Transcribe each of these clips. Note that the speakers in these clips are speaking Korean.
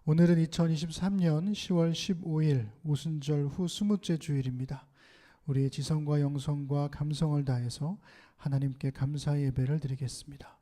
오늘은 2023년 10월 15일 오순절 후 20째 주일입니다. 우리의 지성과 영성과 감성을 다해서 하나님께 감사의 예배를 드리겠습니다.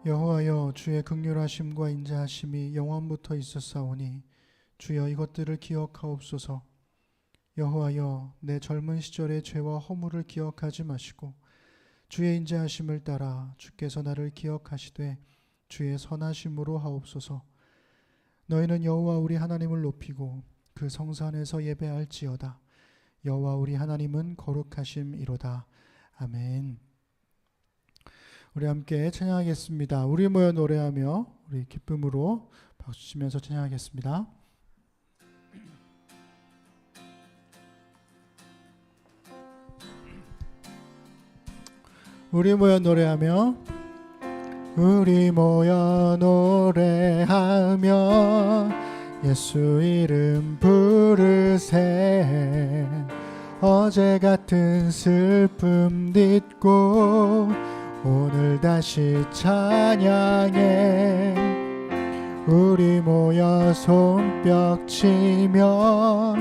여호와여, 주의 긍휼하심과 인자하심이 영원부터 있었사오니 주여 이것들을 기억하옵소서. 여호와여, 내 젊은 시절의 죄와 허물을 기억하지 마시고 주의 인자하심을 따라 주께서 나를 기억하시되 주의 선하심으로 하옵소서. 너희는 여호와 우리 하나님을 높이고 그 성산에서 예배할지어다. 여호와 우리 하나님은 거룩하심이로다. 아멘. 우리 함께 찬양하겠습니다. 우리 모여 노래하며 우리 기쁨으로 박수 치면서 찬양하겠습니다. 우리 모여 노래하며 우리 모여 노래하며 예수 이름 부르세. 어제 같은 슬픔 딛고 오늘 다시 찬양해. 우리 모여 손뼉 치며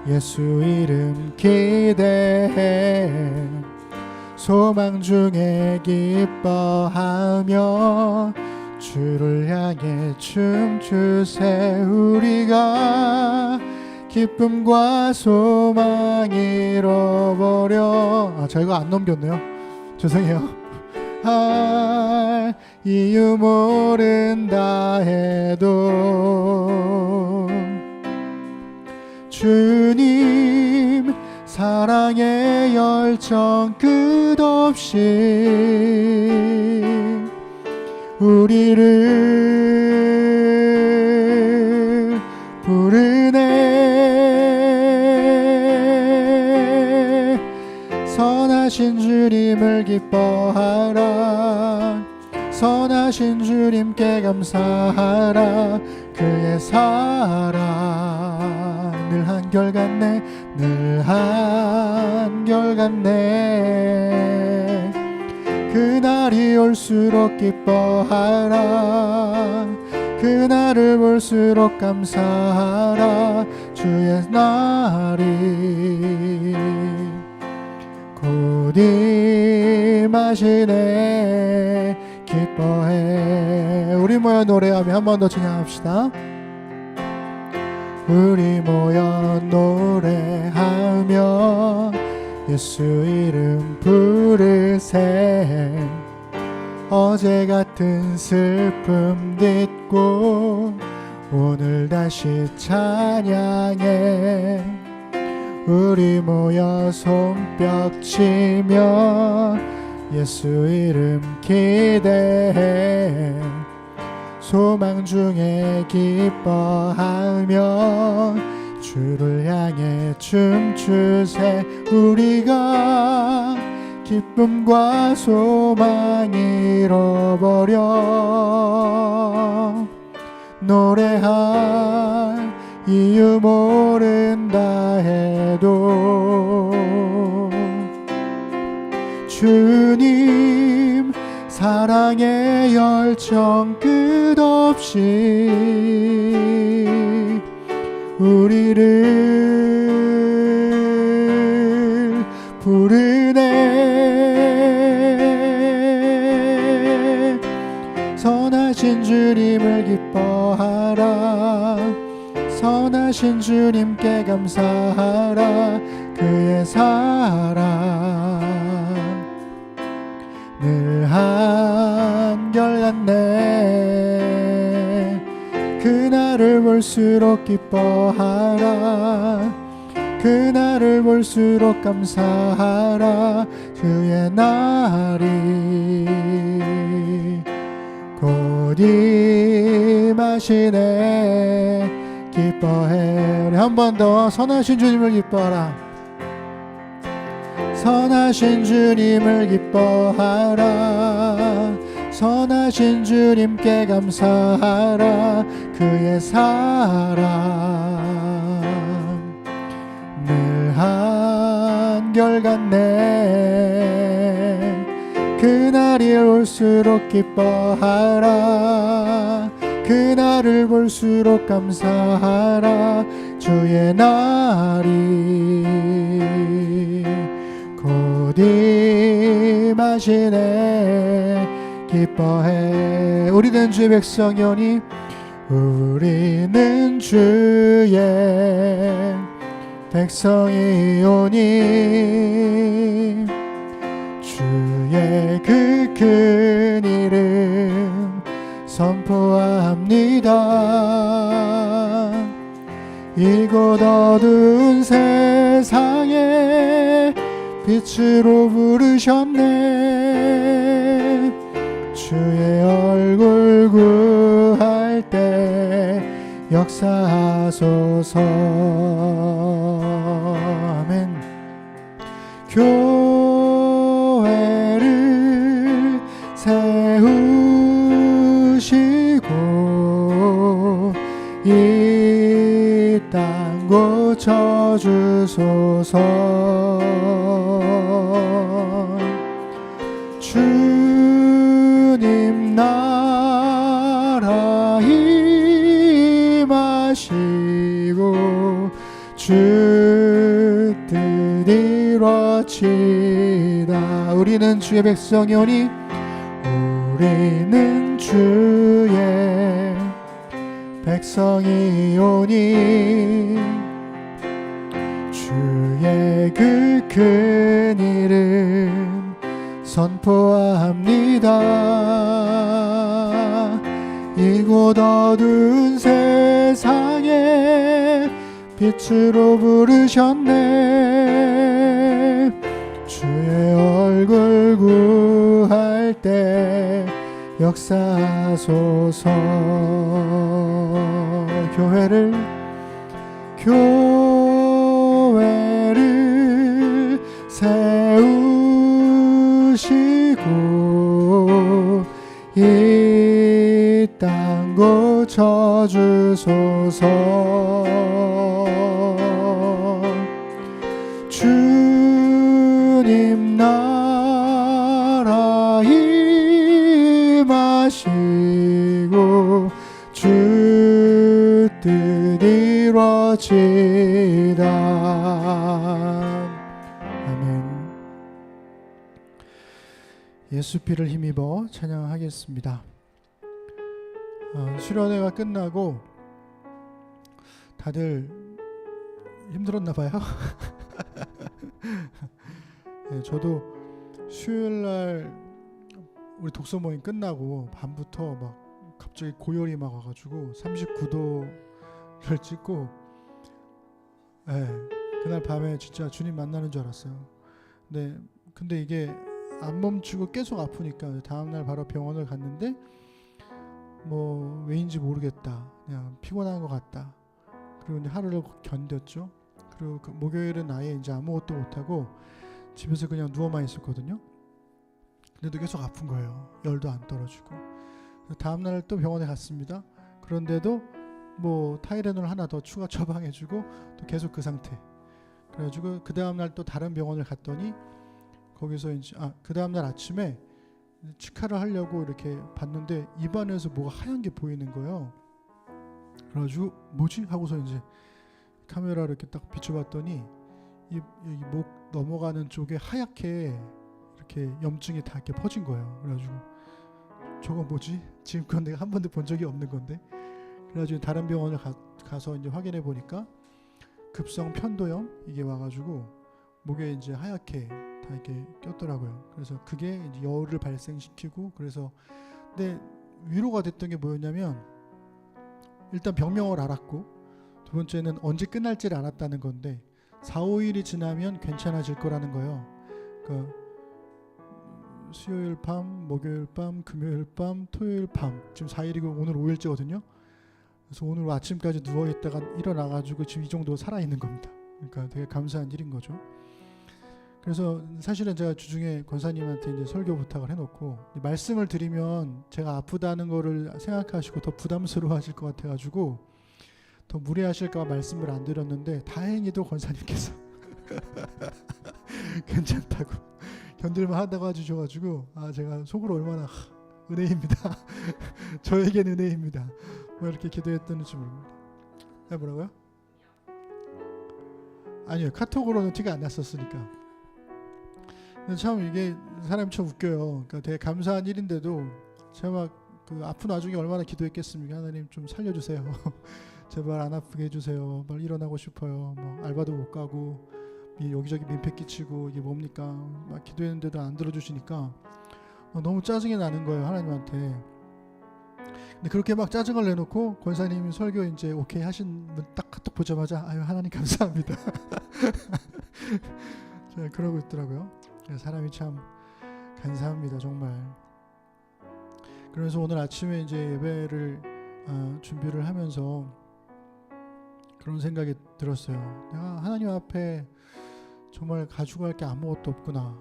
예수 이름 기대해. 소망 중에 기뻐하며 주를 향해 춤추세. 우리가 기쁨과 소망 잃어버려. 저 이거 안 넘겼네요. 죄송해요. 할 이유 모른다 해도 주님 사랑의 열정 끝없이 우리를 부르네. 선하신 주님을 기뻐하라. 선하신 주님께 감사하라. 그의 사랑 늘 한결같네. 늘 한결같네. 그날이 올수록 기뻐하라. 그날을 볼수록 감사하라. 주의 날이 곧 임하시네. 기뻐해. 우리 모여 노래하며 한 번 더 찬양합시다. 우리 모여 노래하며 예수 이름 부르세. 어제 같은 슬픔 딛고 오늘 다시 찬양해. 우리 모여 손뼉 치며 예수 이름 기대해. 소망 중에 기뻐하며 주를 향해 춤추세. 우리가 기쁨과 소망 잃어버려 노래할 이유 모른다 해도 주님 사랑의 열정 끝없이 우리를 부르네. 선하신 주님을 기뻐하라. 선하신 주님께 감사하라. 그의 사랑 늘 한결같네. 그날을 볼수록 기뻐하라. 그날을 볼수록 감사하라. 주의 날이 곧 임하시네. 기뻐해. 우리 한 번 더 선하신 주님을 기뻐하라. 선하신 주님을 기뻐하라. 선하신 주님께 감사하라. 그의 사랑 늘 한결같네. 그날이 올수록 기뻐하라. 그날을 볼수록 감사하라. 주의 날이 곧 임하시네. 기뻐해. 우리는 주의 백성이오니 우리는 주의 백성이오니 주의 그 큰 이름 선포합니다. 이곳 어두운 세상에 빛으로 부르셨네. 주의 얼굴 구할 때 역사하소서. 아멘. 교회를 세우시고 이 땅 고쳐주소서. 주님 나라 임하시고 주 뜻 이루어지다. 우리는 주의 백성이오니 우리는 주의 백성이오니 주의 그 큰 이름 선포합니다. 이곳 어두운 세상에 빛으로 부르셨네. 주의 얼굴 구할 때 역사하소서. 교회를 세우시고 이 땅 고쳐주소서. 주님 나라 임하시고 주 뜻 이루어지다. 아멘. 예수 피를 힘입어 찬양하겠습니다. 수련회가 끝나고 다들 힘들었나 봐요. 네, 저도 수요일날 우리 독서 모임 끝나고 밤부터 막 갑자기 고열이 막 와가지고 39도를 찍고, 네, 그날 밤에 진짜 주님 만나는 줄 알았어요. 근데 이게 안 멈추고 계속 아프니까 다음날 바로 병원을 갔는데 뭐 왜인지 모르겠다, 그냥 피곤한 것 같다. 그리고 이제 하루를 견뎠죠. 그리고 그 목요일은 아예 이제 아무것도 못하고 집에서 그냥 누워만 있었거든요. 근데도 계속 아픈 거예요. 열도 안 떨어지고. 다음날 또 병원에 갔습니다. 그런데도 뭐 타이레놀 하나 더 추가 처방해주고 또 계속 그 상태. 그래가지고 그 다음날 또 다른 병원을 갔더니 거기서 이제 그 다음날 아침에 치카를 하려고 이렇게 봤는데 입안에서 뭐가 하얀 게 보이는 거예요. 그래가지고 뭐지? 하고서 이제 카메라를 이렇게 딱 비춰봤더니 이 목 넘어가는 쪽에 하얗게 이렇게 염증이 다 이렇게 퍼진 거예요. 그래가지고 저거 뭐지? 지금껏 내가 한 번도 본 적이 없는 건데. 그래가지고 다른 병원을 가서 이제 확인해 보니까 급성 편도염 이게 와가지고 목에 이제 하얗게 다 이렇게 꼈더라고요. 그래서 그게 이제 열을 발생시키고, 그래서 근데 위로가 됐던 게 뭐였냐면 일단 병명을 알았고, 두 번째는 언제 끝날지를 알았다는 건데 4, 5일이 지나면 괜찮아질 거라는 거예요. 그러니까 수요일 밤, 목요일 밤, 금요일 밤, 토요일 밤, 지금 4일이고 오늘 5일째거든요. 그래서 오늘 아침까지 누워있다가 일어나가지고 지금 이 정도 살아있는 겁니다. 그러니까 되게 감사한 일인 거죠. 그래서 사실은 제가 주중에 권사님한테 이제 설교 부탁을 해놓고 말씀을 드리면 제가 아프다는 거를 생각하시고 더 부담스러워하실 것 같아가지고 더 무리하실까 말씀을 안 드렸는데 다행히도 권사님께서 괜찮다고 견딜만 하다고 해주셔가지고 제가 속으로 얼마나 은혜입니다. 저에겐 은혜입니다. 뭐 이렇게 기도했던지 모릅니다. 뭐라고요? 아니요, 카톡으로는 티가 안 났었으니까. 근데 참 이게 사람이 참 웃겨요. 그러니까 되게 감사한 일인데도 제가 막 그 아픈 와중에 얼마나 기도했겠습니까? 하나님 좀 살려주세요. 제발 안 아프게 해주세요. 막 일어나고 싶어요. 뭐 알바도 못 가고 여기저기 민폐 끼치고 이게 뭡니까? 막 기도했는데도 안 들어주시니까 너무 짜증이 나는 거예요, 하나님한테. 근데 그렇게 막 짜증을 내놓고 권사님이 설교 이제 오케이 하신 분 딱 카톡 보자마자 아유 하나님 감사합니다. 제가 그러고 있더라고요. 사람이 참 감사합니다, 정말. 그래서 오늘 아침에 이제 예배를 준비를 하면서 그런 생각이 들었어요. 내가 하나님 앞에 정말 가지고 갈 게 아무것도 없구나.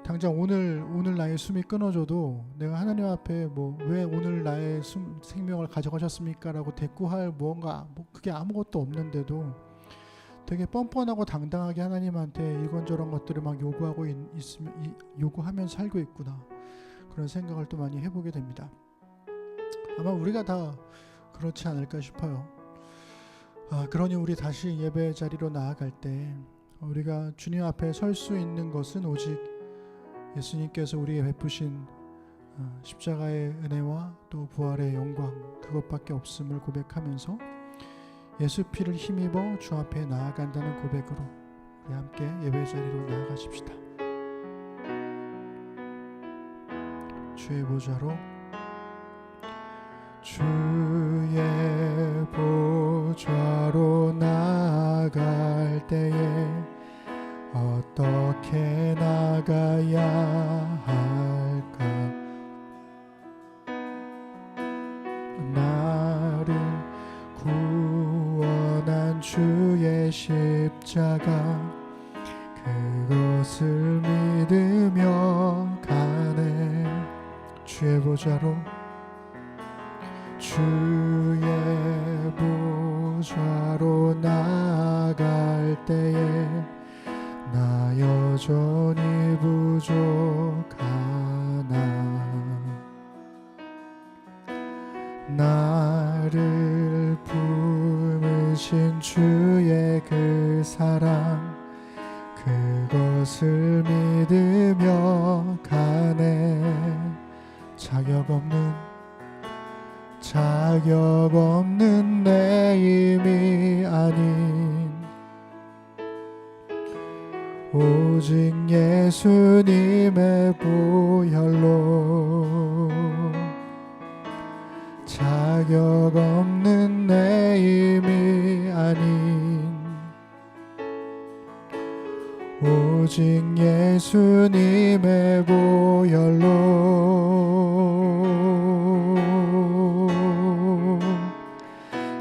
당장 오늘 나의 숨이 끊어져도 내가 하나님 앞에 뭐 왜 오늘 나의 생명을 가져가셨습니까? 라고 대꾸할 무언가 그게 아무것도 없는데도 되게 뻔뻔하고 당당하게 하나님한테 이건저런 것들을 막 요구하고 요구하면서 살고 있구나. 그런 생각을 또 많이 해보게 됩니다. 아마 우리가 다 그렇지 않을까 싶어요. 그러니 우리 다시 예배 자리로 나아갈 때 우리가 주님 앞에 설 수 있는 것은 오직 예수님께서 우리에게 베푸신 십자가의 은혜와 또 부활의 영광 그것밖에 없음을 고백하면서 예수 피를 힘입어 주 앞에 나아간다는 고백으로 우리 함께 예배 자리로 나아가십시다. 주의 보좌로 주의 보좌로 나아갈 때에 어떻게 나가야 할까? 나를 구원한 주의 십자가 그것을 믿으며 가네. 주의 보좌로 주의 보좌로 나아갈 때에 나 여전히 부족하나. 나를 품으신 주의 그 사랑 그것을 믿으며 가네. 자격 없는 내 힘이 아닌 오직 예수님의 보혈로 자격 없는 내 힘이 아닌 오직 예수님의 보혈로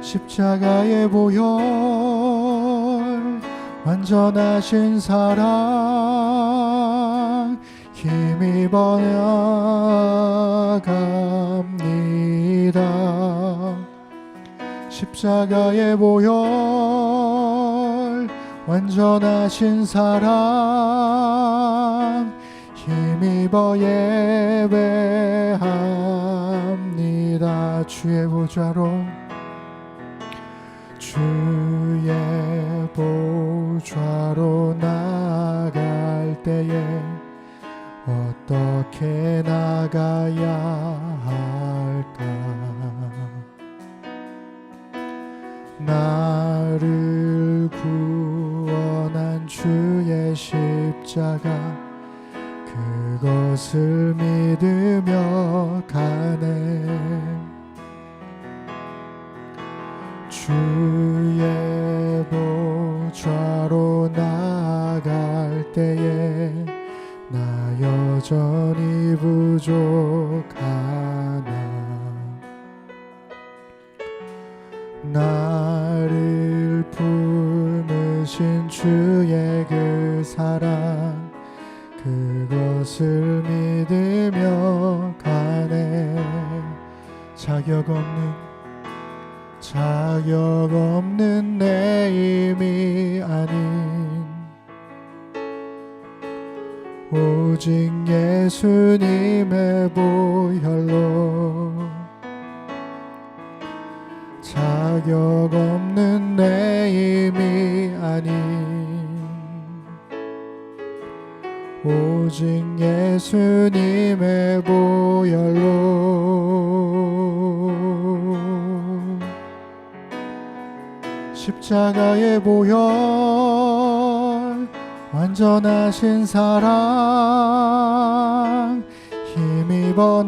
십자가의 보혈 완전하신 사랑 힘입어 나갑니다. 십자가의 보혈 완전하신 사랑 힘입어 예배합니다. 주의 보좌로 주의 보좌로 나아갈 때에 어떻게 나가야 할까? 나를 구원한 주의 십자가 그것을 믿으며 가네. 주의 보좌로 나아갈 때에 나 여전히 부족하나. 나를 품으신 주의 그 자격 없는 내 힘이 아닌 오직 예수님의 보혈로 자격 없는 내 힘이 아닌 오직 예수님의 보혈로 십자가의 보혈 완전하신 사랑 힘입어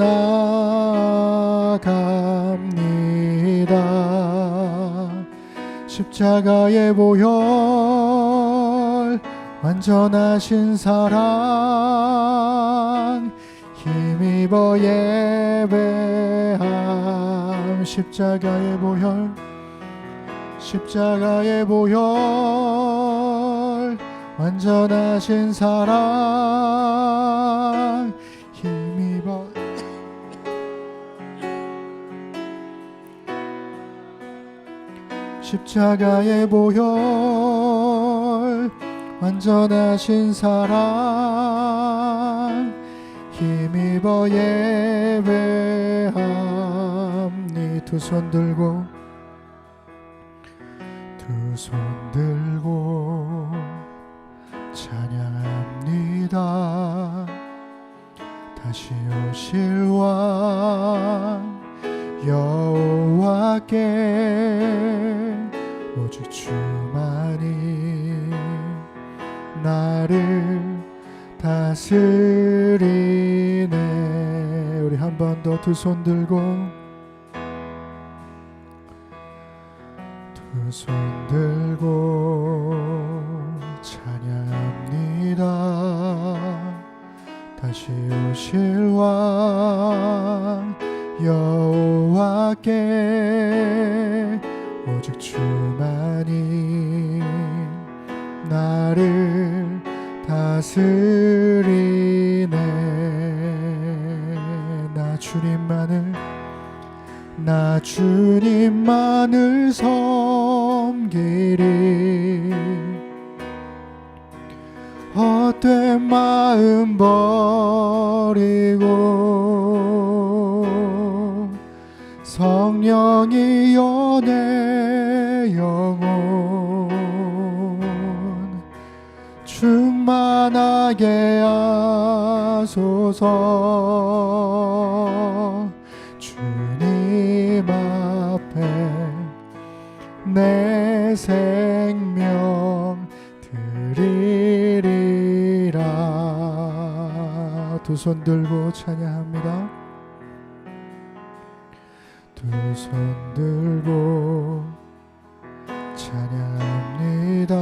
나갑니다. 십자가의 보혈 완전하신 사랑 힘입어 예배함. 십자가의 보혈 완전하신 사랑 힘입어 십자가의 보혈 완전하신 사랑 힘입어 예배함니. 두 손 들고 찬양합니다. 다시 오실 왕 여호와께 오직 주만이 나를 다스리네. 우리 한 번 더 두 손 들고 찬양합니다. 다시 오실 왕 여호와께 오직 주만이 나를 다스리네. 나 주님만을 섬기리. 헛된 마음 버리고 성령이여 내 영혼 충만하게 하소서. 주님 앞에 내 생명 드리리라. 두 손 들고 찬양합니다. 두 손 들고 찬양합니다.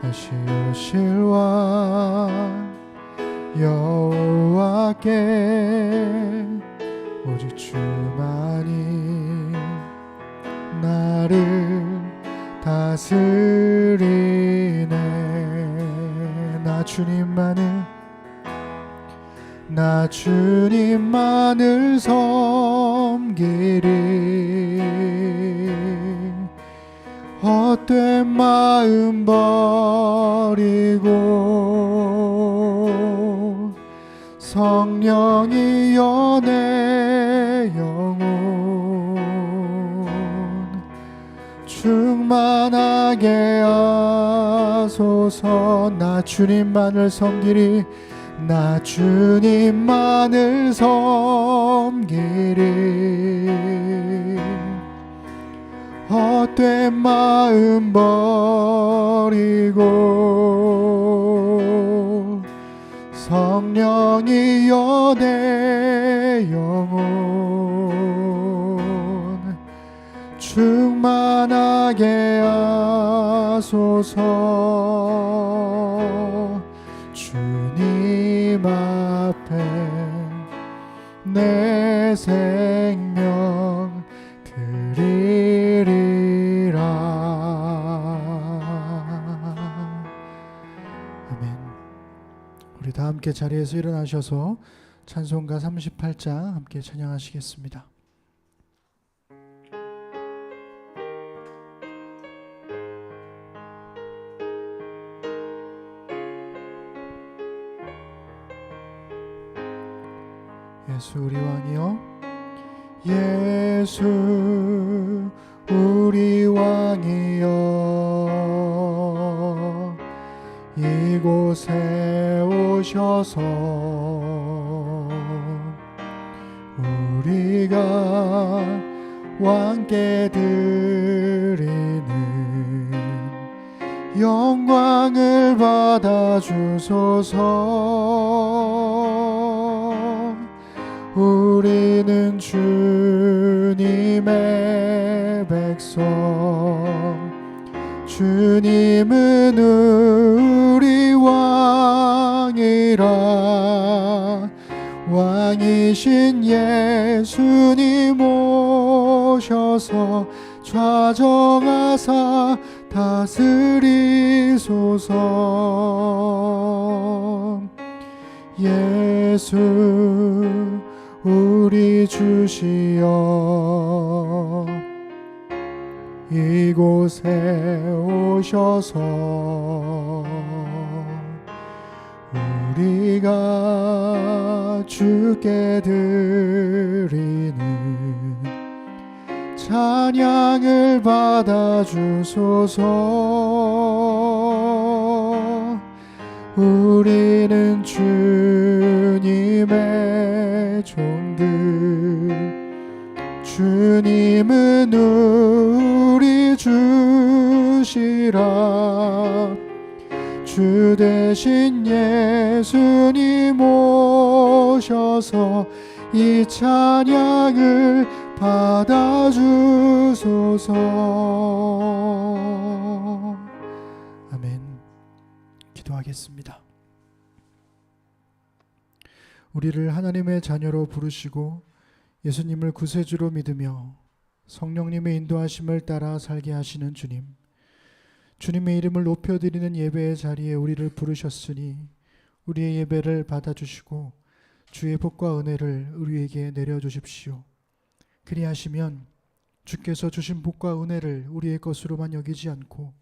다시 오실 왕 여호와께 오직 주만이 나를 다스리네. 나 주님만을 섬기리. 헛된 마음 버리고 성령이여 내 영혼 충만하게 하소서. 나 주님만을 섬기리. 나 주님만을 섬기리. 헛된 마음 버리고 성령이여 내 영혼 충만하게 하소서. 주님 앞에 내 생명 드리리라. 아멘. 우리 다 함께 자리에서 일어나셔서 찬송가 38장 함께 찬양하시겠습니다. 예수 우리 왕이여, 예수 우리 왕이여, 이곳에 오셔서 우리가 왕께 드리는 영광을 받아주소서. 우리는 주님의 백성, 주님은 우리 왕이라. 왕이신 예수님 오셔서 좌정하사 다스리소서. 예수 우리 주시여, 이곳에 오셔서 우리가 주께 드리는 찬양을 받아주소서. 우리는 주님의 종들, 주님은 우리 주시라. 주 대신 예수님 오셔서 이 찬양을 받아주소서. 아멘. 기도하겠습니다. 우리를 하나님의 자녀로 부르시고 예수님을 구세주로 믿으며 성령님의 인도하심을 따라 살게 하시는 주님, 주님의 이름을 높여드리는 예배의 자리에 우리를 부르셨으니 우리의 예배를 받아주시고 주의 복과 은혜를 우리에게 내려주십시오. 그리하시면 주께서 주신 복과 은혜를 우리의 것으로만 여기지 않고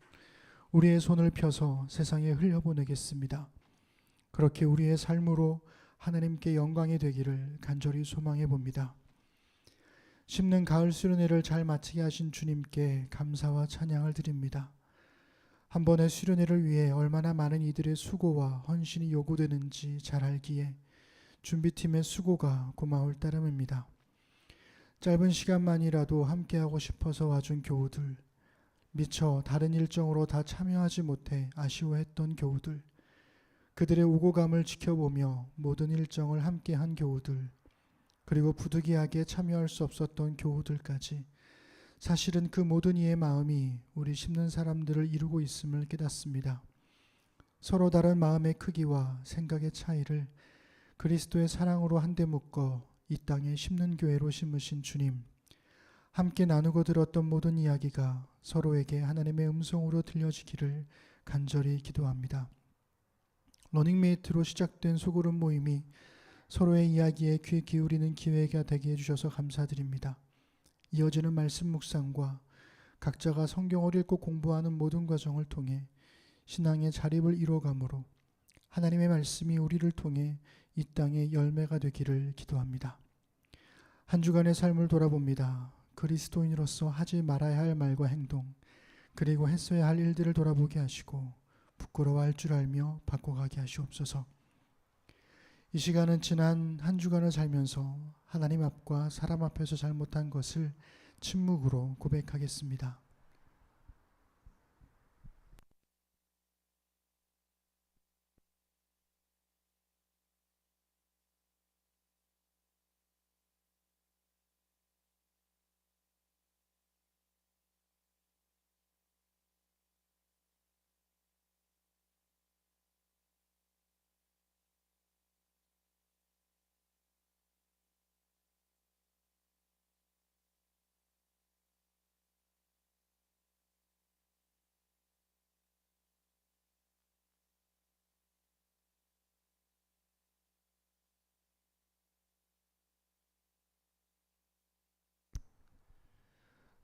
우리의 손을 펴서 세상에 흘려보내겠습니다. 그렇게 우리의 삶으로 하나님께 영광이 되기를 간절히 소망해 봅니다. 심는 가을 수련회를 잘 마치게 하신 주님께 감사와 찬양을 드립니다. 한 번의 수련회를 위해 얼마나 많은 이들의 수고와 헌신이 요구되는지 잘 알기에 준비팀의 수고가 고마울 따름입니다. 짧은 시간만이라도 함께하고 싶어서 와준 교우들, 미처 다른 일정으로 다 참여하지 못해 아쉬워했던 교우들, 그들의 오고감을 지켜보며 모든 일정을 함께한 교우들, 그리고 부득이하게 참여할 수 없었던 교우들까지 사실은 그 모든 이의 마음이 우리 심는 사람들을 이루고 있음을 깨닫습니다. 서로 다른 마음의 크기와 생각의 차이를 그리스도의 사랑으로 한데 묶어 이 땅에 심는 교회로 심으신 주님, 함께 나누고 들었던 모든 이야기가 서로에게 하나님의 음성으로 들려지기를 간절히 기도합니다. 러닝메이트로 시작된 소그룹 모임이 서로의 이야기에 귀 기울이는 기회가 되게 해주셔서 감사드립니다. 이어지는 말씀 묵상과 각자가 성경을 읽고 공부하는 모든 과정을 통해 신앙의 자립을 이뤄감으로 하나님의 말씀이 우리를 통해 이 땅의 열매가 되기를 기도합니다. 한 주간의 삶을 돌아봅니다. 그리스도인으로서 하지 말아야 할 말과 행동, 그리고 했어야 할 일들을 돌아보게 하시고 부끄러워할 줄 알며 바꿔가게 하시옵소서. 이 시간은 지난 한 주간을 살면서 하나님 앞과 사람 앞에서 잘못한 것을 침묵으로 고백하겠습니다.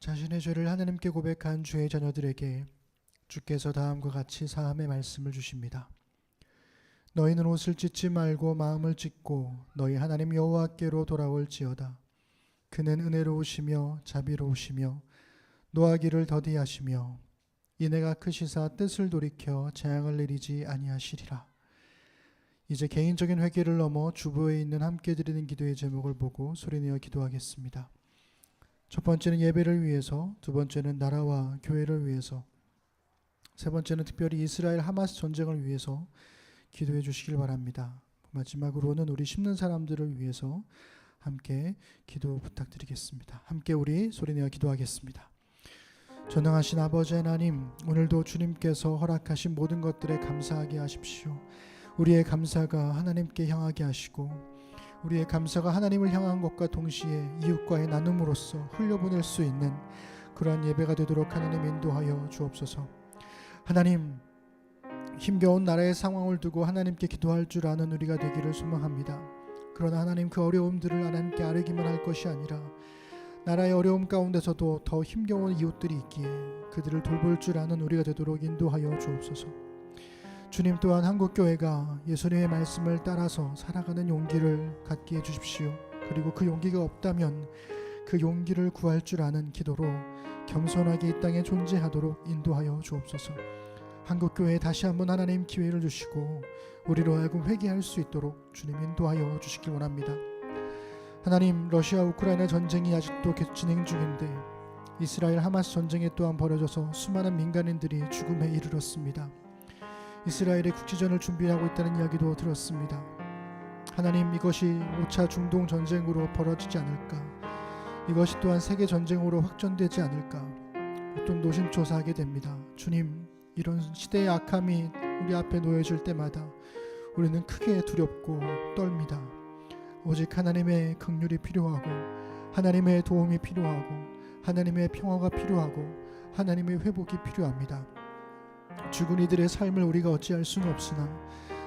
자신의 죄를 하나님께 고백한 주의 자녀들에게 주께서 다음과 같이 사함의 말씀을 주십니다. 너희는 옷을 찢지 말고 마음을 찢고 너희 하나님 여호와께로 돌아올지어다. 그는 은혜로우시며 자비로우시며 노하기를 더디하시며 이내가 크시사 뜻을 돌이켜 재앙을 내리지 아니하시리라. 이제 개인적인 회개를 넘어 주보에 있는 함께 드리는 기도의 제목을 보고 소리내어 기도하겠습니다. 첫 번째는 예배를 위해서, 두 번째는 나라와 교회를 위해서, 세 번째는 특별히 이스라엘 하마스 전쟁을 위해서 기도해 주시길 바랍니다. 마지막으로는 우리 심는 사람들을 위해서 함께 기도 부탁드리겠습니다. 함께 우리 소리내어 기도하겠습니다. 전능하신 아버지 하나님, 오늘도 주님께서 허락하신 모든 것들에 감사하게 하십시오. 우리의 감사가 하나님께 향하게 하시고 우리의 감사가 하나님을 향한 것과 동시에 이웃과의 나눔으로써 흘려보낼 수 있는 그러한 예배가 되도록 하나님 인도하여 주옵소서. 하나님, 힘겨운 나라의 상황을 두고 하나님께 기도할 줄 아는 우리가 되기를 소망합니다. 그러나 하나님, 그 어려움들을 하나님께 아뢰기만 할 것이 아니라 나라의 어려움 가운데서도 더 힘겨운 이웃들이 있기에 그들을 돌볼 줄 아는 우리가 되도록 인도하여 주옵소서. 주님 또한 한국교회가 예수님의 말씀을 따라서 살아가는 용기를 갖게 해주십시오. 그리고 그 용기가 없다면 그 용기를 구할 줄 아는 기도로 겸손하게 이 땅에 존재하도록 인도하여 주옵소서. 한국교회에 다시 한번 하나님 기회를 주시고 우리로 하여금 회개할 수 있도록 주님 인도하여 주시길 원합니다. 하나님, 러시아 우크라이나 전쟁이 아직도 계속 진행 중인데 이스라엘 하마스 전쟁이 또한 벌어져서 수많은 민간인들이 죽음에 이르렀습니다. 이스라엘의 국지전을 준비하고 있다는 이야기도 들었습니다. 하나님, 이것이 5차 중동 전쟁으로 벌어지지 않을까, 이것이 또한 세계 전쟁으로 확전되지 않을까 또 노심초사하게 됩니다. 주님, 이런 시대의 악함이 우리 앞에 놓여질 때마다 우리는 크게 두렵고 떨립니다. 오직 하나님의 긍휼이 필요하고 하나님의 도움이 필요하고 하나님의 평화가 필요하고 하나님의 회복이 필요합니다. 죽은 이들의 삶을 우리가 어찌할 수는 없으나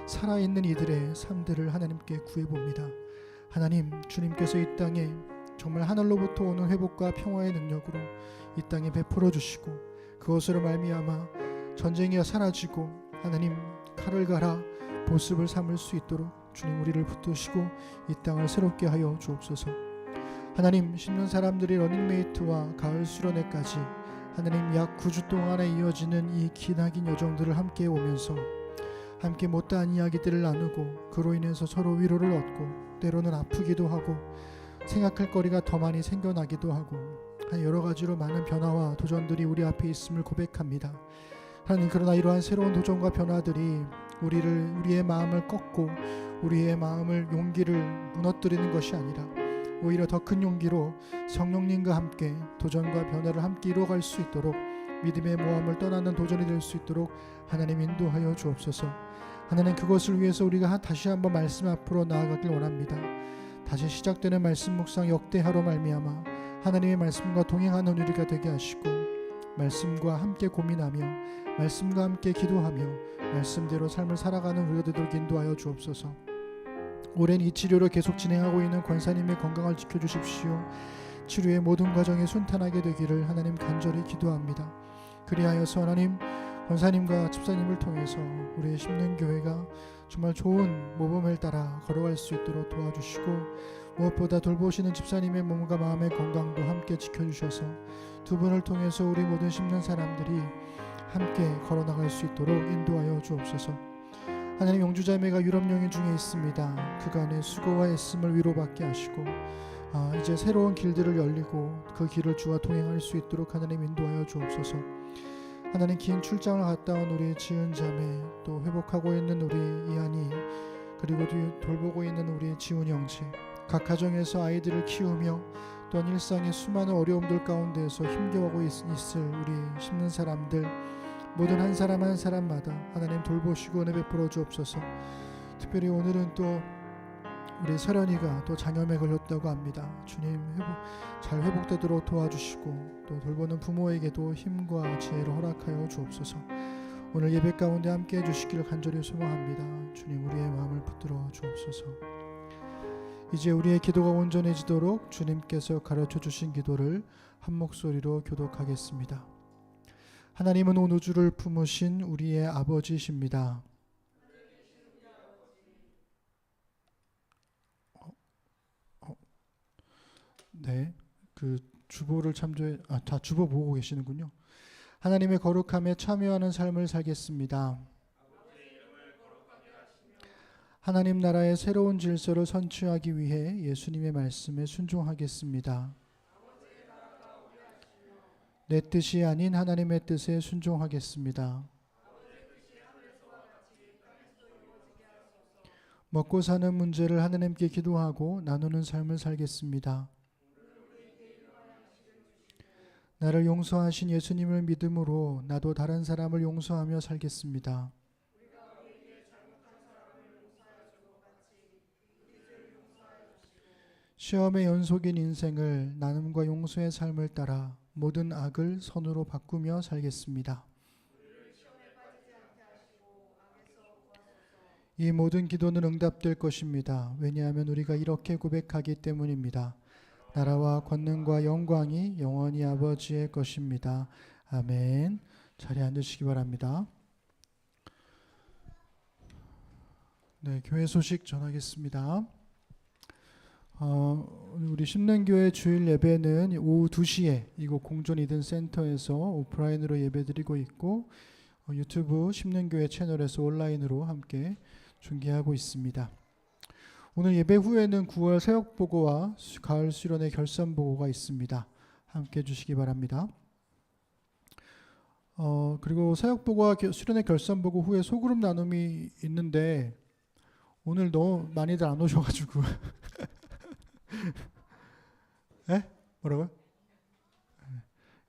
살아있는 이들의 삶들을 하나님께 구해봅니다. 하나님, 주님께서 이 땅에 정말 하늘로부터 오는 회복과 평화의 능력으로 이 땅에 베풀어 주시고 그것으로 말미암아 전쟁이 사라지고 하나님, 칼을 갈아 보습을 삼을 수 있도록 주님 우리를 붙드시고 이 땅을 새롭게 하여 주옵소서. 하나님, 심는 사람들이 러닝메이트와 가을 수련회까지 하나님 약 9주 동안에 이어지는 이 기나긴 여정들을 함께 오면서 함께 못다한 이야기들을 나누고 그로 인해서 서로 위로를 얻고 때로는 아프기도 하고 생각할 거리가 더 많이 생겨나기도 하고 여러 가지로 많은 변화와 도전들이 우리 앞에 있음을 고백합니다. 하나님, 그러나 이러한 새로운 도전과 변화들이 우리의 마음을 꺾고 우리의 마음을 용기를 무너뜨리는 것이 아니라 오히려 더 큰 용기로 성령님과 함께 도전과 변화를 함께 이루어갈 수 있도록 믿음의 모험을 떠나는 도전이 될 수 있도록 하나님 인도하여 주옵소서. 하나님, 그것을 위해서 우리가 다시 한번 말씀 앞으로 나아가길 원합니다. 다시 시작되는 말씀 묵상 역대하로 말미암아 하나님의 말씀과 동행하는 우리가 되게 하시고 말씀과 함께 고민하며 말씀과 함께 기도하며 말씀대로 삶을 살아가는 우리가 되도록 인도하여 주옵소서. 오랜 이 치료를 계속 진행하고 있는 권사님의 건강을 지켜주십시오. 치료의 모든 과정이 순탄하게 되기를 하나님 간절히 기도합니다. 그리하여서 하나님, 권사님과 집사님을 통해서 우리의 심는 교회가 정말 좋은 모범을 따라 걸어갈 수 있도록 도와주시고 무엇보다 돌보시는 집사님의 몸과 마음의 건강도 함께 지켜주셔서 두 분을 통해서 우리 모든 심는 사람들이 함께 걸어나갈 수 있도록 인도하여 주옵소서. 하나님, 영주자매가 유럽 여행 중에 있습니다. 그간의 수고와 애씀을 위로받게 하시고 이제 새로운 길들을 열리고 그 길을 주와 동행할 수 있도록 하나님 인도하여 주옵소서. 하나님, 긴 출장을 갔다 온 우리 지은 자매, 또 회복하고 있는 우리 이한이, 그리고 돌보고 있는 우리 지훈 형제, 각 가정에서 아이들을 키우며 또한 일상의 수많은 어려움들 가운데에서 힘겨워하고 있을 우리 심는 사람들 모든 한 사람 한 사람마다 하나님 돌보시고 은혜 베풀어 주옵소서. 특별히 오늘은 또 우리 서련이가 또 장염에 걸렸다고 합니다. 주님, 잘 회복되도록 도와주시고 또 돌보는 부모에게도 힘과 지혜를 허락하여 주옵소서. 오늘 예배 가운데 함께 해주시기를 간절히 소망합니다. 주님, 우리의 마음을 붙들어 주옵소서. 이제 우리의 기도가 온전해지도록 주님께서 가르쳐 주신 기도를 한 목소리로 교독하겠습니다. 하나님은 온 우주를 품으신 우리의 아버지십니다. 네, 그 주보를 다 주보 보고 계시는군요. 하나님의 거룩함에 참여하는 삶을 살겠습니다. 하나님 나라의 새로운 질서를 선취하기 위해 예수님의 말씀에 순종하겠습니다. 내 뜻이 아닌 하나님의 뜻에 순종하겠습니다. 먹고 사는 문제를 하나님께 기도하고 나누는 삶을 살겠습니다. 나를 용서하신 예수님을 믿음으로 나도 다른 사람을 용서하며 살겠습니다. 시험의 연속인 인생을 나눔과 용서의 삶을 따라 모든 악을 선으로 바꾸며 살겠습니다. 이 모든 기도는 응답될 것입니다. 왜냐하면 우리가 이렇게 고백하기 때문입니다. 나라와 권능과 영광이 영원히 아버지의 것입니다. 아멘. 자리에 앉으시기 바랍니다. 네, 교회 소식 전하겠습니다. 우리 심는교회 주일 예배는 오후 2시에 이곳 공존 이든 센터에서 오프라인으로 예배드리고 있고 유튜브 심는교회 채널에서 온라인으로 함께 중계하고 있습니다. 오늘 예배 후에는 9월 새벽보고와 가을 수련회 결산보고가 있습니다. 함께 해주시기 바랍니다. 그리고 새벽보고와 수련회 결산보고 후에 소그룹 나눔이 있는데 오늘 너무 많이들 안 오셔가지고 에? 뭐라고요?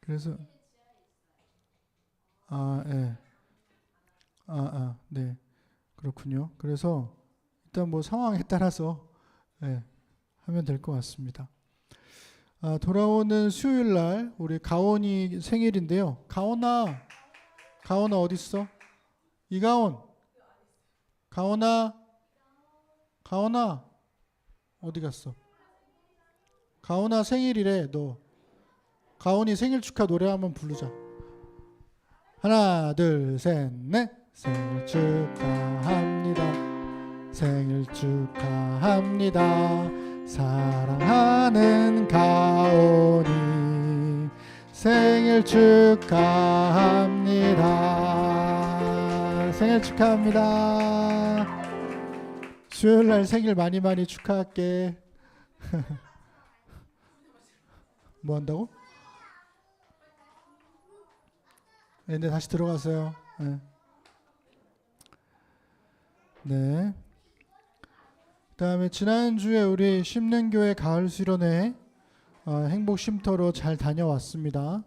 그래서 네, 그렇군요. 그래서 일단 뭐 상황에 따라서 하면 될 것 같습니다. 돌아오는 수요일 날 우리 가온이 생일인데요. 가온아 어디 있어? 이가온, 가온아 어디 갔어? 가온아 생일이래. 너 가온이 생일 축하 노래 한번 부르자. 하나 둘 셋 넷. 생일 축하합니다. 생일 축하합니다. 사랑하는 가온이 생일 축하합니다. 생일 축하합니다. 수요일날 생일 많이 축하할게. 뭐 한다고? 네, 다시 들어가세요. 네. 그다음에 지난주에 우리 심는교회 가을 수련회 행복 쉼터로 잘 다녀왔습니다.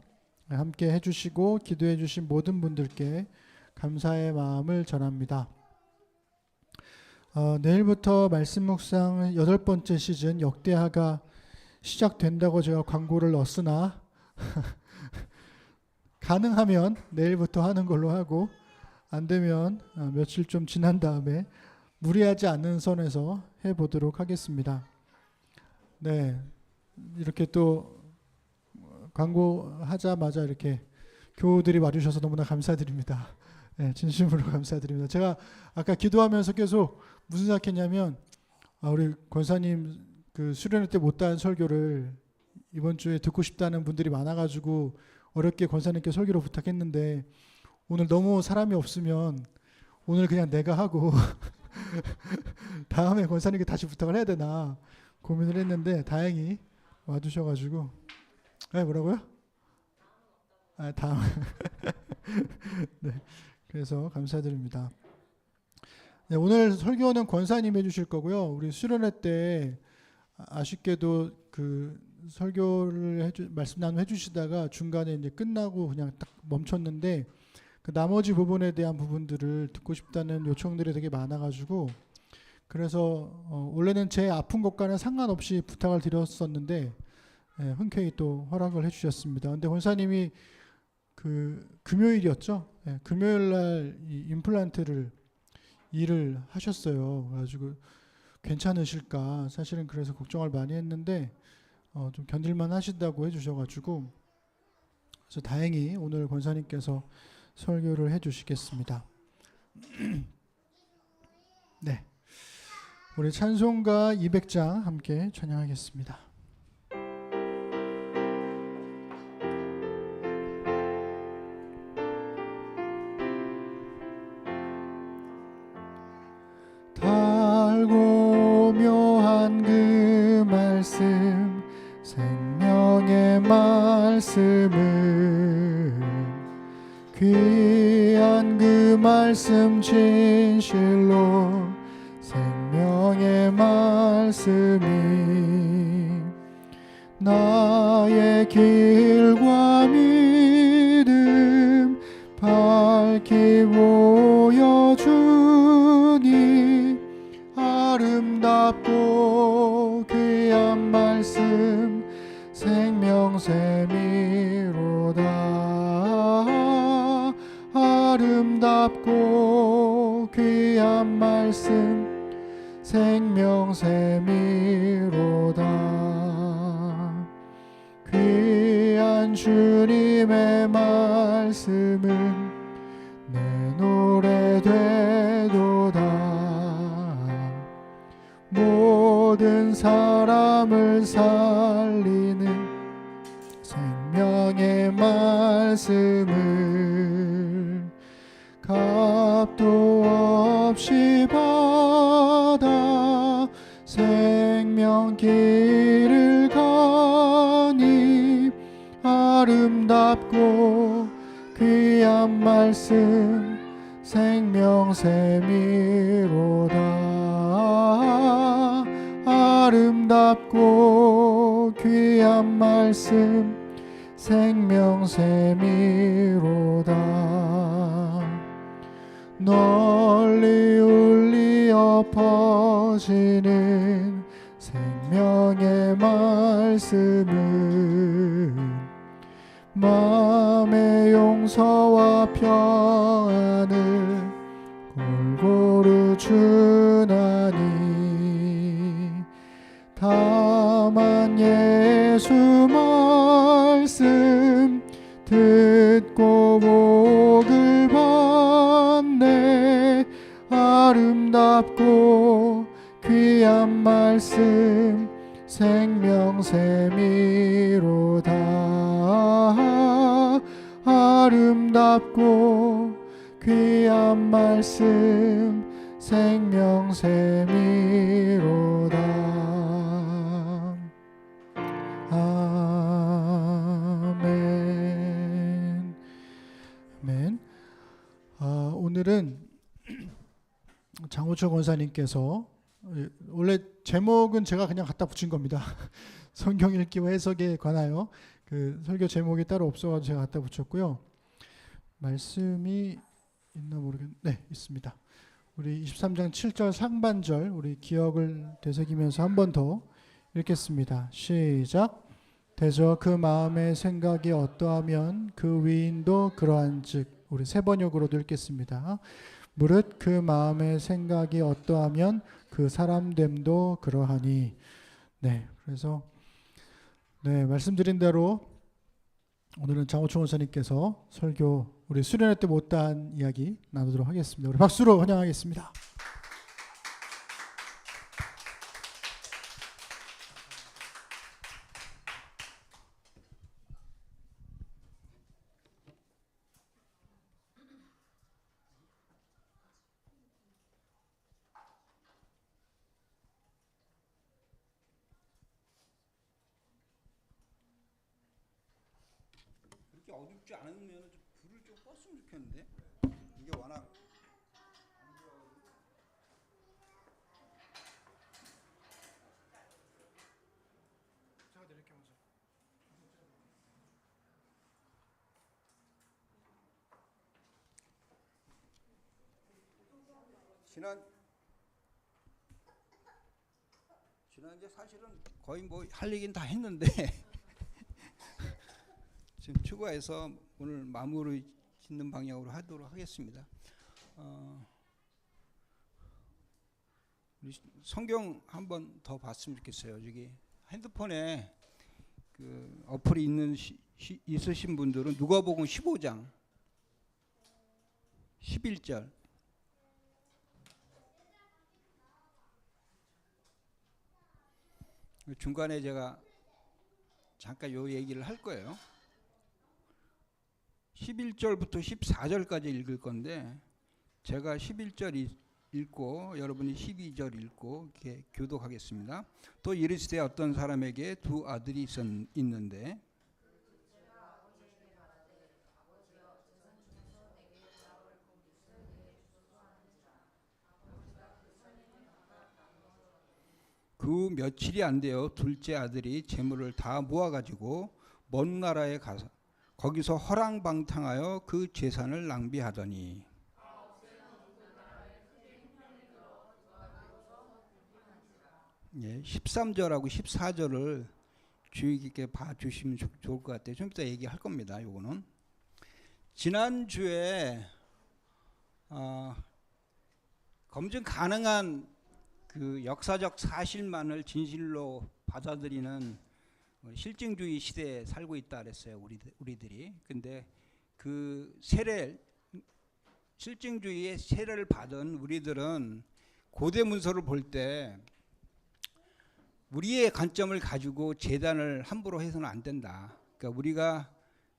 함께 해주시고 기도해주신 모든 분들께 감사의 마음을 전합니다. 내일부터 말씀 묵상 8번째 시즌 역대하가 시작된다고 제가 광고를 넣었으나 가능하면 내일부터 하는 걸로 하고 안 되면 며칠 좀 지난 다음에 무리하지 않는 선에서 해보도록 하겠습니다. 네, 이렇게 또 광고하자마자 이렇게 교우들이 와주셔서 너무나 감사드립니다. 네, 진심으로 감사드립니다. 제가 아까 기도하면서 계속 무슨 생각했냐면 우리 권사님 그 수련회 때 못한 설교를 이번 주에 듣고 싶다는 분들이 많아가지고 어렵게 권사님께 설교를 부탁했는데 오늘 너무 사람이 없으면 오늘 그냥 내가 하고 다음에 권사님께 다시 부탁을 해야 되나 고민을 했는데 다행히 와주셔가지고 뭐라고요? 다음 네, 그래서 감사드립니다. 네, 오늘 설교는 권사님 해주실 거고요. 우리 수련회 때 아쉽게도 그 설교를 말씀 나눔 해주시다가 중간에 이제 끝나고 그냥 딱 멈췄는데 그 나머지 부분에 대한 부분들을 듣고 싶다는 요청들이 되게 많아가지고 그래서 원래는 제 아픈 것과는 상관없이 부탁을 드렸었는데 흔쾌히 또 허락을 해주셨습니다. 근데 권사님이 그 금요일이었죠. 금요일 날 이 임플란트를 일을 하셨어요. 그래가지고 괜찮으실까 사실은 그래서 걱정을 많이 했는데 좀 견딜만 하신다고 해주셔가지고 그래서 다행히 오늘 권사님께서 설교를 해주시겠습니다. 네, 우리 찬송가 200장 함께 찬양하겠습니다. 달고 묘한 그 말씀 생명의 말씀은 귀한 그 말씀 진실로 생명의 말씀이 나의 길과 믿음 밝히 보여주니 아름답고 귀한 말씀 생명샘이로다. 아름답고 귀한 말씀 생명샘이로다. 귀한 주님의 말씀은 내 노래 되도다. 모든 사람을 살리는 생명의 말씀을 값도 없이 받아 생명길을 가니 아름답고 귀한 말씀 생명샘이로다. 아름답고 귀한 말씀 생명샘이로다. 널리 울리어 퍼지는 생명의 말씀은 마음의 용서와 평안을 골고루 주나니 다만 예수 말씀 듣고 복을 받네. 아름답고 귀한 말씀 생명샘이로다. 아름답고 귀한 말씀 생명샘이로다. 아멘. 아멘. 오늘은 장호철 권사님께서 원래 제목은 제가 그냥 갖다 붙인 겁니다. 성경 읽기와 해석에 관하여 그 설교 제목이 따로 없어가지고 제가 갖다 붙였고요. 말씀이 있나 모르겠네. 네, 있습니다. 우리 23장 7절 상반절 우리 기억을 되새기면서 한 번 더 읽겠습니다. 시작. 대저 그 마음의 생각이 어떠하면 그 위인도 그러한즉. 우리 세 번역으로도 읽겠습니다. 무릇 그 마음의 생각이 어떠하면 그 사람됨도 그러하니. 네, 그래서 네, 말씀드린 대로 오늘은 장호충 원사님께서 설교 우리 수련회 때 못다한 이야기 나누도록 하겠습니다. 우리 박수로 환영하겠습니다. 그렇게 어둡지 않으면 좀 불을 좀 껐으면 좋겠는데 이게 워낙 지난 이제 사실은 거의 뭐 할 얘기는 다 했는데 지금 추가해서 오늘 마무리 짓는 방향으로 하도록 하겠습니다. 우리 성경 한번 더 봤으면 좋겠어요. 여기 핸드폰에 그 어플이 있으신 분들은 누가복음 15장 11절 중간에 제가 잠깐 요 얘기를 할 거예요. 11절부터 14절까지 읽을 건데 제가 11절 읽고 여러분이 12절 읽고 이렇게 교독하겠습니다. 또 이르시되 어떤 사람에게 두 아들이 있는데 그 며칠이 안 되어 둘째 아들이 재물을 다 모아가지고 먼 나라에 가서 거기서 허랑방탕하여 그 재산을 낭비하더니 예, 13절하고 14절을 주의 깊게 봐주시면 좋을 것 같아요. 좀 이따 얘기할 겁니다. 요거는 지난주에 검증 가능한 그 역사적 사실만을 진실로 받아들이는 실증주의 시대에 살고 있다 그랬어요. 우리들이. 근데 그 실증주의의 세례를 받은 우리들은 고대 문서를 볼 때 우리의 관점을 가지고 재단을 함부로 해서는 안 된다. 그러니까 우리가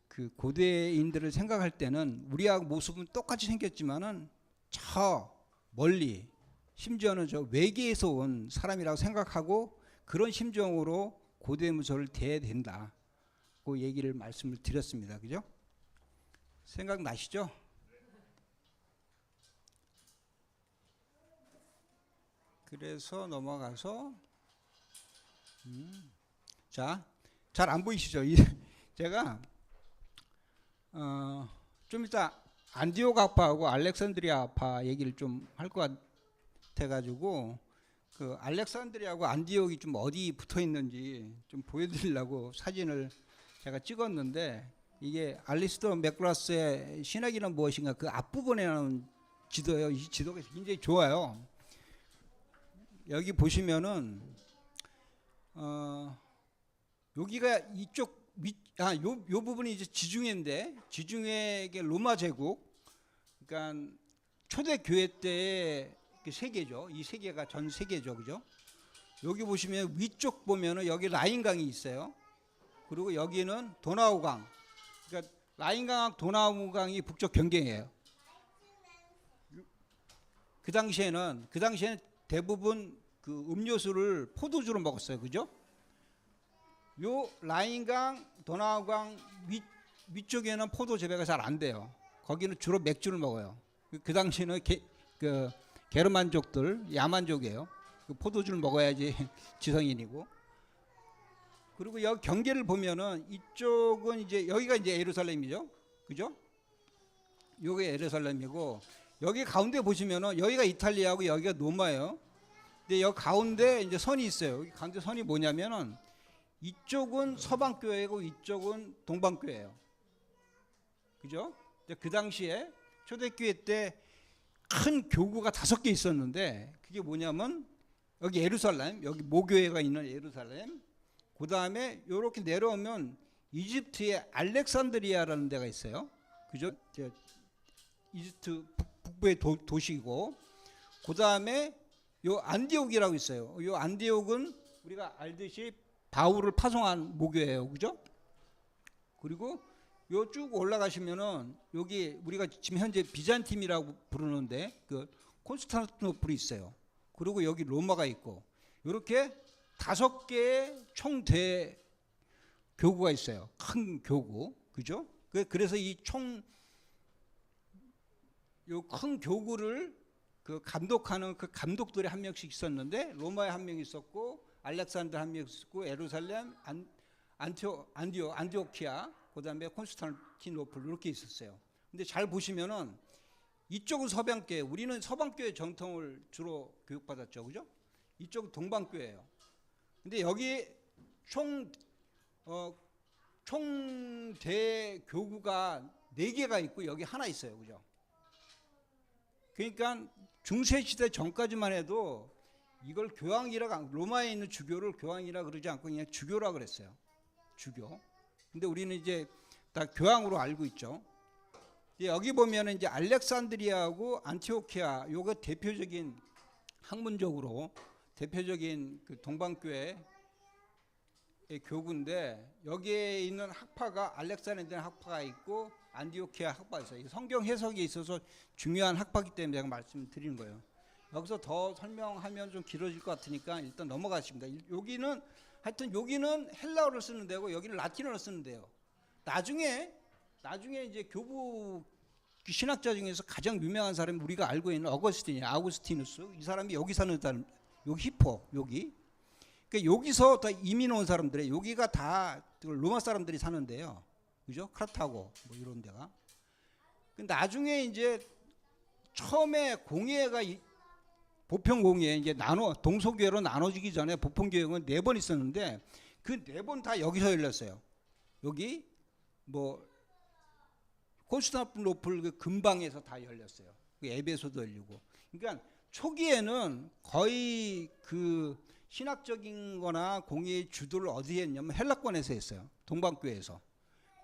그 고대인들을 생각할 때는 우리하고 모습은 똑같이 생겼지만은 저 멀리 심지어는 저 외계에서 온 사람이라고 생각하고 그런 심정으로 고대 문서를 대해야 된다. 그 얘기를 말씀을 드렸습니다. 그죠? 생각나시죠? 그래서 넘어가서 자, 잘 안 보이시죠? 제가 좀 이따 안디옥 아파하고 알렉산드리아 아파 얘기를 좀 할 것 같아가지고 그 알렉산드리아하고 안디옥이 좀 어디 붙어 있는지 좀 보여드리려고 사진을 제가 찍었는데 이게 알리스터 맥그라스의 신학이란 무엇인가 그 앞부분에 나오는 지도예요. 이 지도가 굉장히 좋아요. 여기 보시면은 여기가 이쪽 요 부분이 이제 지중해인데 지중해의 로마 제국, 그러니까 초대 교회 때의 세계죠. 이 세계가 전 세계죠, 그죠? 여기 보시면 위쪽 보면은 여기 라인강이 있어요. 그리고 여기는 도나우강. 그러니까 라인강하고 도나우강이 북쪽 경계예요. 그 당시에는 대부분 그 음료수를 포도주로 먹었어요, 그죠? 요 라인강, 도나우강 위쪽에는 포도 재배가 잘 안 돼요. 거기는 주로 맥주를 먹어요. 그 당시에는 게르만족들, 야만족이에요. 그 포도주를 먹어야지 지성인이고. 그리고 여기 경계를 보면은 이쪽은 이제 여기가 이제 예루살렘이죠, 그죠? 요게 예루살렘이고 여기 가운데 보시면은 여기가 이탈리아고 여기가 로마예요. 근데 여기 가운데 이제 선이 있어요. 여기 가운데 선이 뭐냐면은 이쪽은 서방교회고 이쪽은 동방교회예요. 그죠? 그 당시에 초대교회 때 큰 교구가 5개 있었는데 그게 뭐냐면 여기 예루살렘, 여기 모교회가 있는 예루살렘, 그 다음에 이렇게 내려오면 이집트의 알렉산드리아라는 데가 있어요. 그죠? 이집트 북부의 도시고, 그 다음에 요 안디옥이라고 있어요. 요 안디옥은 우리가 알듯이 바울을 파송한 모교예요, 그죠? 그리고 요 쭉 올라가시면은 여기 우리가 지금 현재 비잔팀이라고 부르는데 그 콘스탄티노플이 있어요. 그리고 여기 로마가 있고 이렇게 5개의 총대 교구가 있어요. 큰 교구, 그죠? 그래서 이 요 큰 교구를 그 감독하는 그 감독들이 한 명씩 있었는데 로마에 한 명 있었고 알렉산더 한 명 있었고 예루살렘, 안티오키아, 그다음에 콘스탄티노플 이렇게 있었어요. 근데 잘 보시면은 이쪽은 서방교회, 우리는 서방교회 정통을 주로 교육받았죠, 그죠? 이쪽은 동방교회예요. 근데 여기 총대 교구가 4개가 있고 여기 하나 있어요, 그죠? 그러니까 중세시대 전까지만 해도 이걸 교황이라, 로마에 있는 주교를 교황이라 그러지 않고 그냥 주교라 그랬어요. 주교. 근데 우리는 이제 다 교황으로 알고 있죠. 여기 보면은 이제 알렉산드리아하고 안티오키아 요거 대표적인 학문적으로 대표적인 그 동방교회의 교구인데 여기에 있는 학파가 알렉산드리아 학파가 있고 안티오키아 학파가 있어요. 성경 해석에 있어서 중요한 학파이기 때문에 제가 말씀드리는 거예요. 여기서 더 설명하면 좀 길어질 것 같으니까 일단 넘어가십니다. 여기는 하여튼 여기는 헬라어를 쓰는 데고 여기는 라틴어를 쓰는 데요. 나중에 이제 교부 신학자 중에서 가장 유명한 사람이 우리가 알고 있는 아우구스티누스. 이 사람이 여기 사는 사람, 여기 히포 여기. 그러니까 여기서 다 이민 온 사람들이 여기가 다 로마 사람들이 사는데요. 그죠? 카르타고 뭐 이런 데가. 근데 나중에 이제 처음에 공예가 보편공예 이제 동서교회로 나눠지기 전에 보편교회는 4번 있었는데 그 4번 다 여기서 열렸어요. 여기 뭐 콘스탄티노플 그 근방에서 다 열렸어요. 그 에베소도 열리고. 그러니까 초기에는 거의 그 신학적인 거나 공예의 주도를 어디에 했냐면 헬라권에서 했어요. 동방교회에서.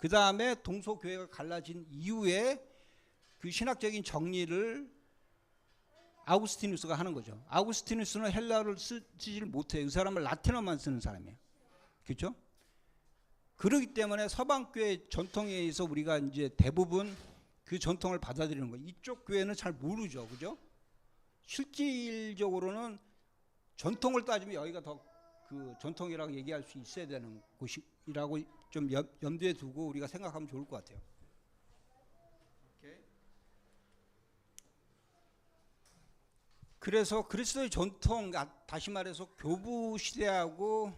그 다음에 동서교회가 갈라진 이후에 그 신학적인 정리를 아우구스티누스가 하는 거죠. 아우구스티누스는 헬라어를 쓰지를 못해요. 이 사람은 라틴어만 쓰는 사람이에요. 그렇죠? 그렇기 때문에 서방교회 전통에 의해서 우리가 이제 대부분 그 전통을 받아들이는 거예요. 이쪽 교회는 잘 모르죠. 그죠? 실질적으로는 전통을 따지면 여기가 더 그 전통이라고 얘기할 수 있어야 되는 곳이라고 좀 염두에 두고 우리가 생각하면 좋을 것 같아요. 그래서 그리스도의 전통, 다시 말해서 교부 시대하고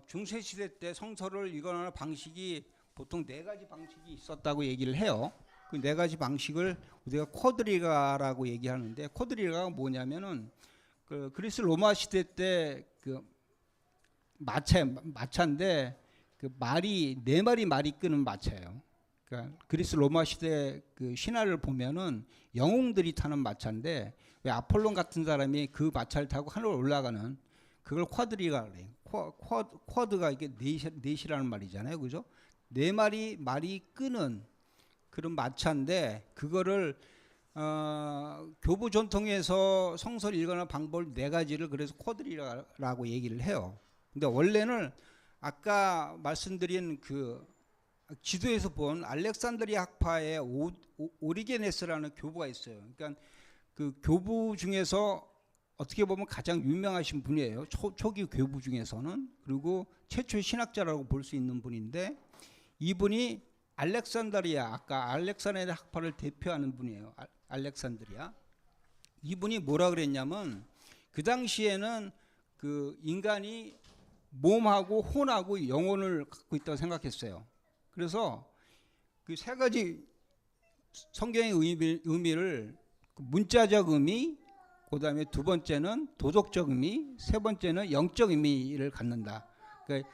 중세 시대 때 성서를 읽어나가는 방식이 보통 4가지 방식이 있었다고 얘기를 해요. 그 4가지 방식을 우리가 쿼드리가라고 얘기하는데, 쿼드리가가 뭐냐면은 그 그리스 로마 시대 때 그 마차인데 그 말이 4마리 말이 끄는 마차예요. 그러니까 그리스 로마 시대 그 신화를 보면은 영웅들이 타는 마차인데 왜 아폴론 같은 사람이 그 마차를 타고 하늘로 올라가는 그걸 쿼드리가 그래요. 쿼드가 이게 넷이라는 말이잖아요, 그죠? 4마리 말이 끄는 그런 마차인데 그거를 교부 전통에서 성서를 읽어가는 방법 4가지를 그래서 쿼드리라고 얘기를 해요. 근데 원래는 아까 말씀드린 그 지도에서 본 알렉산드리아 학파의 오리게네스라는 교부가 있어요. 그러니까 그 교부 중에서 어떻게 보면 가장 유명하신 분이에요. 초기 교부 중에서는. 그리고 최초의 신학자라고 볼 수 있는 분인데 이분이 알렉산드리아, 아까 알렉산드리아 학파를 대표하는 분이에요. 알렉산드리아. 이분이 뭐라 그랬냐면 그 당시에는 그 인간이 몸하고 혼하고 영혼을 갖고 있다고 생각했어요. 그래서 그 3가지 성경의 의미를 문자적 의미, 그 다음에 2번째는 도덕적 의미, 3번째는 영적 의미를 갖는다. 그러니까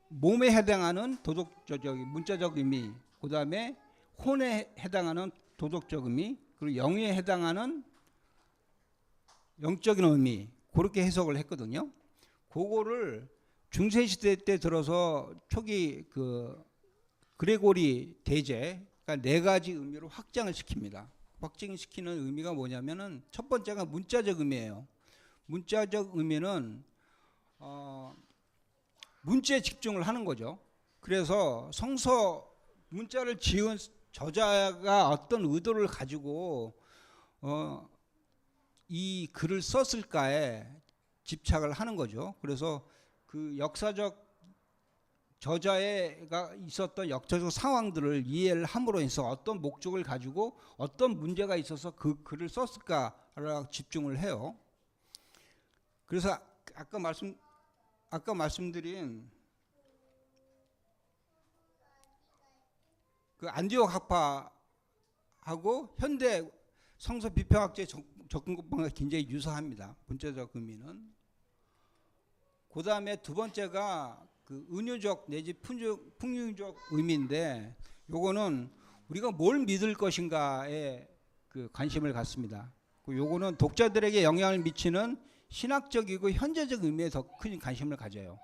몸에 해당하는 도덕적 문자적 의미, 그 다음에 혼에 해당하는 도덕적 의미, 그리고 영에 해당하는 영적인 의미, 그렇게 해석을 했거든요. 그거를 중세시대 때 들어서 초기 그 그레고리 대제, 그러니까 4가지 의미로 확장을 시킵니다. 확장시키는 의미가 뭐냐면은 첫 번째가 문자적 의미예요. 문자적 의미는 문자에 집중을 하는 거죠. 그래서 성서 문자를 지은 저자가 어떤 의도를 가지고 이 글을 썼을까에 집착을 하는 거죠. 그래서 그 역사적 저자가 있었던 역사적 상황들을 이해를 함으로 해서 어떤 목적을 가지고 어떤 문제가 있어서 그 글을 썼을까라고 집중을 해요. 그래서 아까 말씀드린 그 안디옥 학파하고 현대 성서 비평학자의 접근법과 굉장히 유사합니다. 문자적 의미는. 그 다음에 2번째가 그 은유적 내지 풍류적 의미인데 요거는 우리가 뭘 믿을 것인가에 그 관심을 갖습니다. 요거는 독자들에게 영향을 미치는 신학적이고 현재적 의미에 더 큰 관심을 가져요.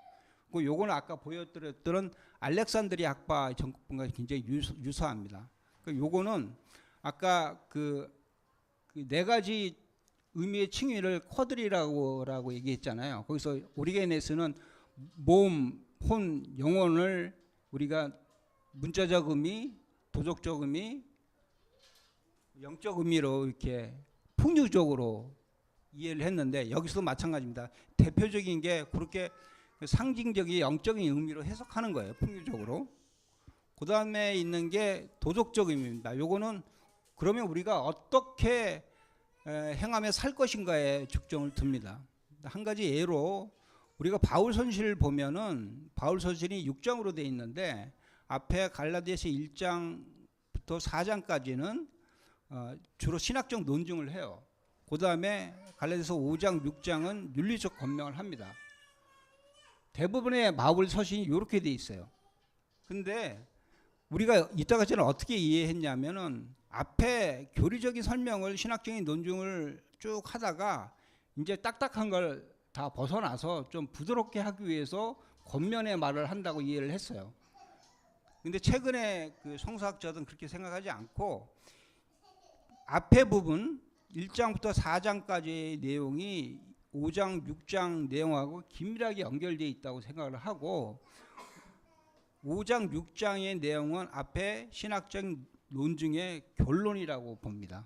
그 요거는 아까 보여드렸던 알렉산드리아 학파 전국분과 굉장히 유사합니다. 그 요거는 아까 그 네 가지 의미의 칭의를 쿼드리라고 얘기했잖아요. 거기서 오리게네스는 몸, 혼, 영혼을 우리가 문자적 의미, 도덕적 의미, 영적 의미로 이렇게 풍류적으로 이해를 했는데 여기서도 마찬가지입니다. 대표적인 게 그렇게 상징적인 영적인 의미로 해석하는 거예요. 풍류적으로. 그 다음에 있는 게 도덕적 의미입니다. 요거는 그러면 우리가 어떻게 행하며 살 것인가에 중점을 둡니다. 한 가지 예로 우리가 바울 서신을 보면은 바울 서신이 6장으로 되어 있는데 앞에 갈라디아서 1장부터 4장까지는 주로 신학적 논증을 해요. 그 다음에 갈라디아서 5장, 6장은 윤리적 권명을 합니다. 대부분의 바울 서신이 이렇게 돼 있어요. 근데 우리가 이따가처럼 어떻게 이해했냐면은 앞에 교리적인 설명을 신학적인 논증을 쭉 하다가 이제 딱딱한 걸 다 벗어나서 좀 부드럽게 하기 위해서 겉면의 말을 한다고 이해를 했어요. 근데 최근에 그 성서학자들은 그렇게 생각하지 않고 앞에 부분 1장부터 4장까지의 내용이 5장, 6장 내용하고 긴밀하게 연결되어 있다고 생각을 하고 5장, 6장의 내용은 앞에 신학적 논증의 결론이라고 봅니다.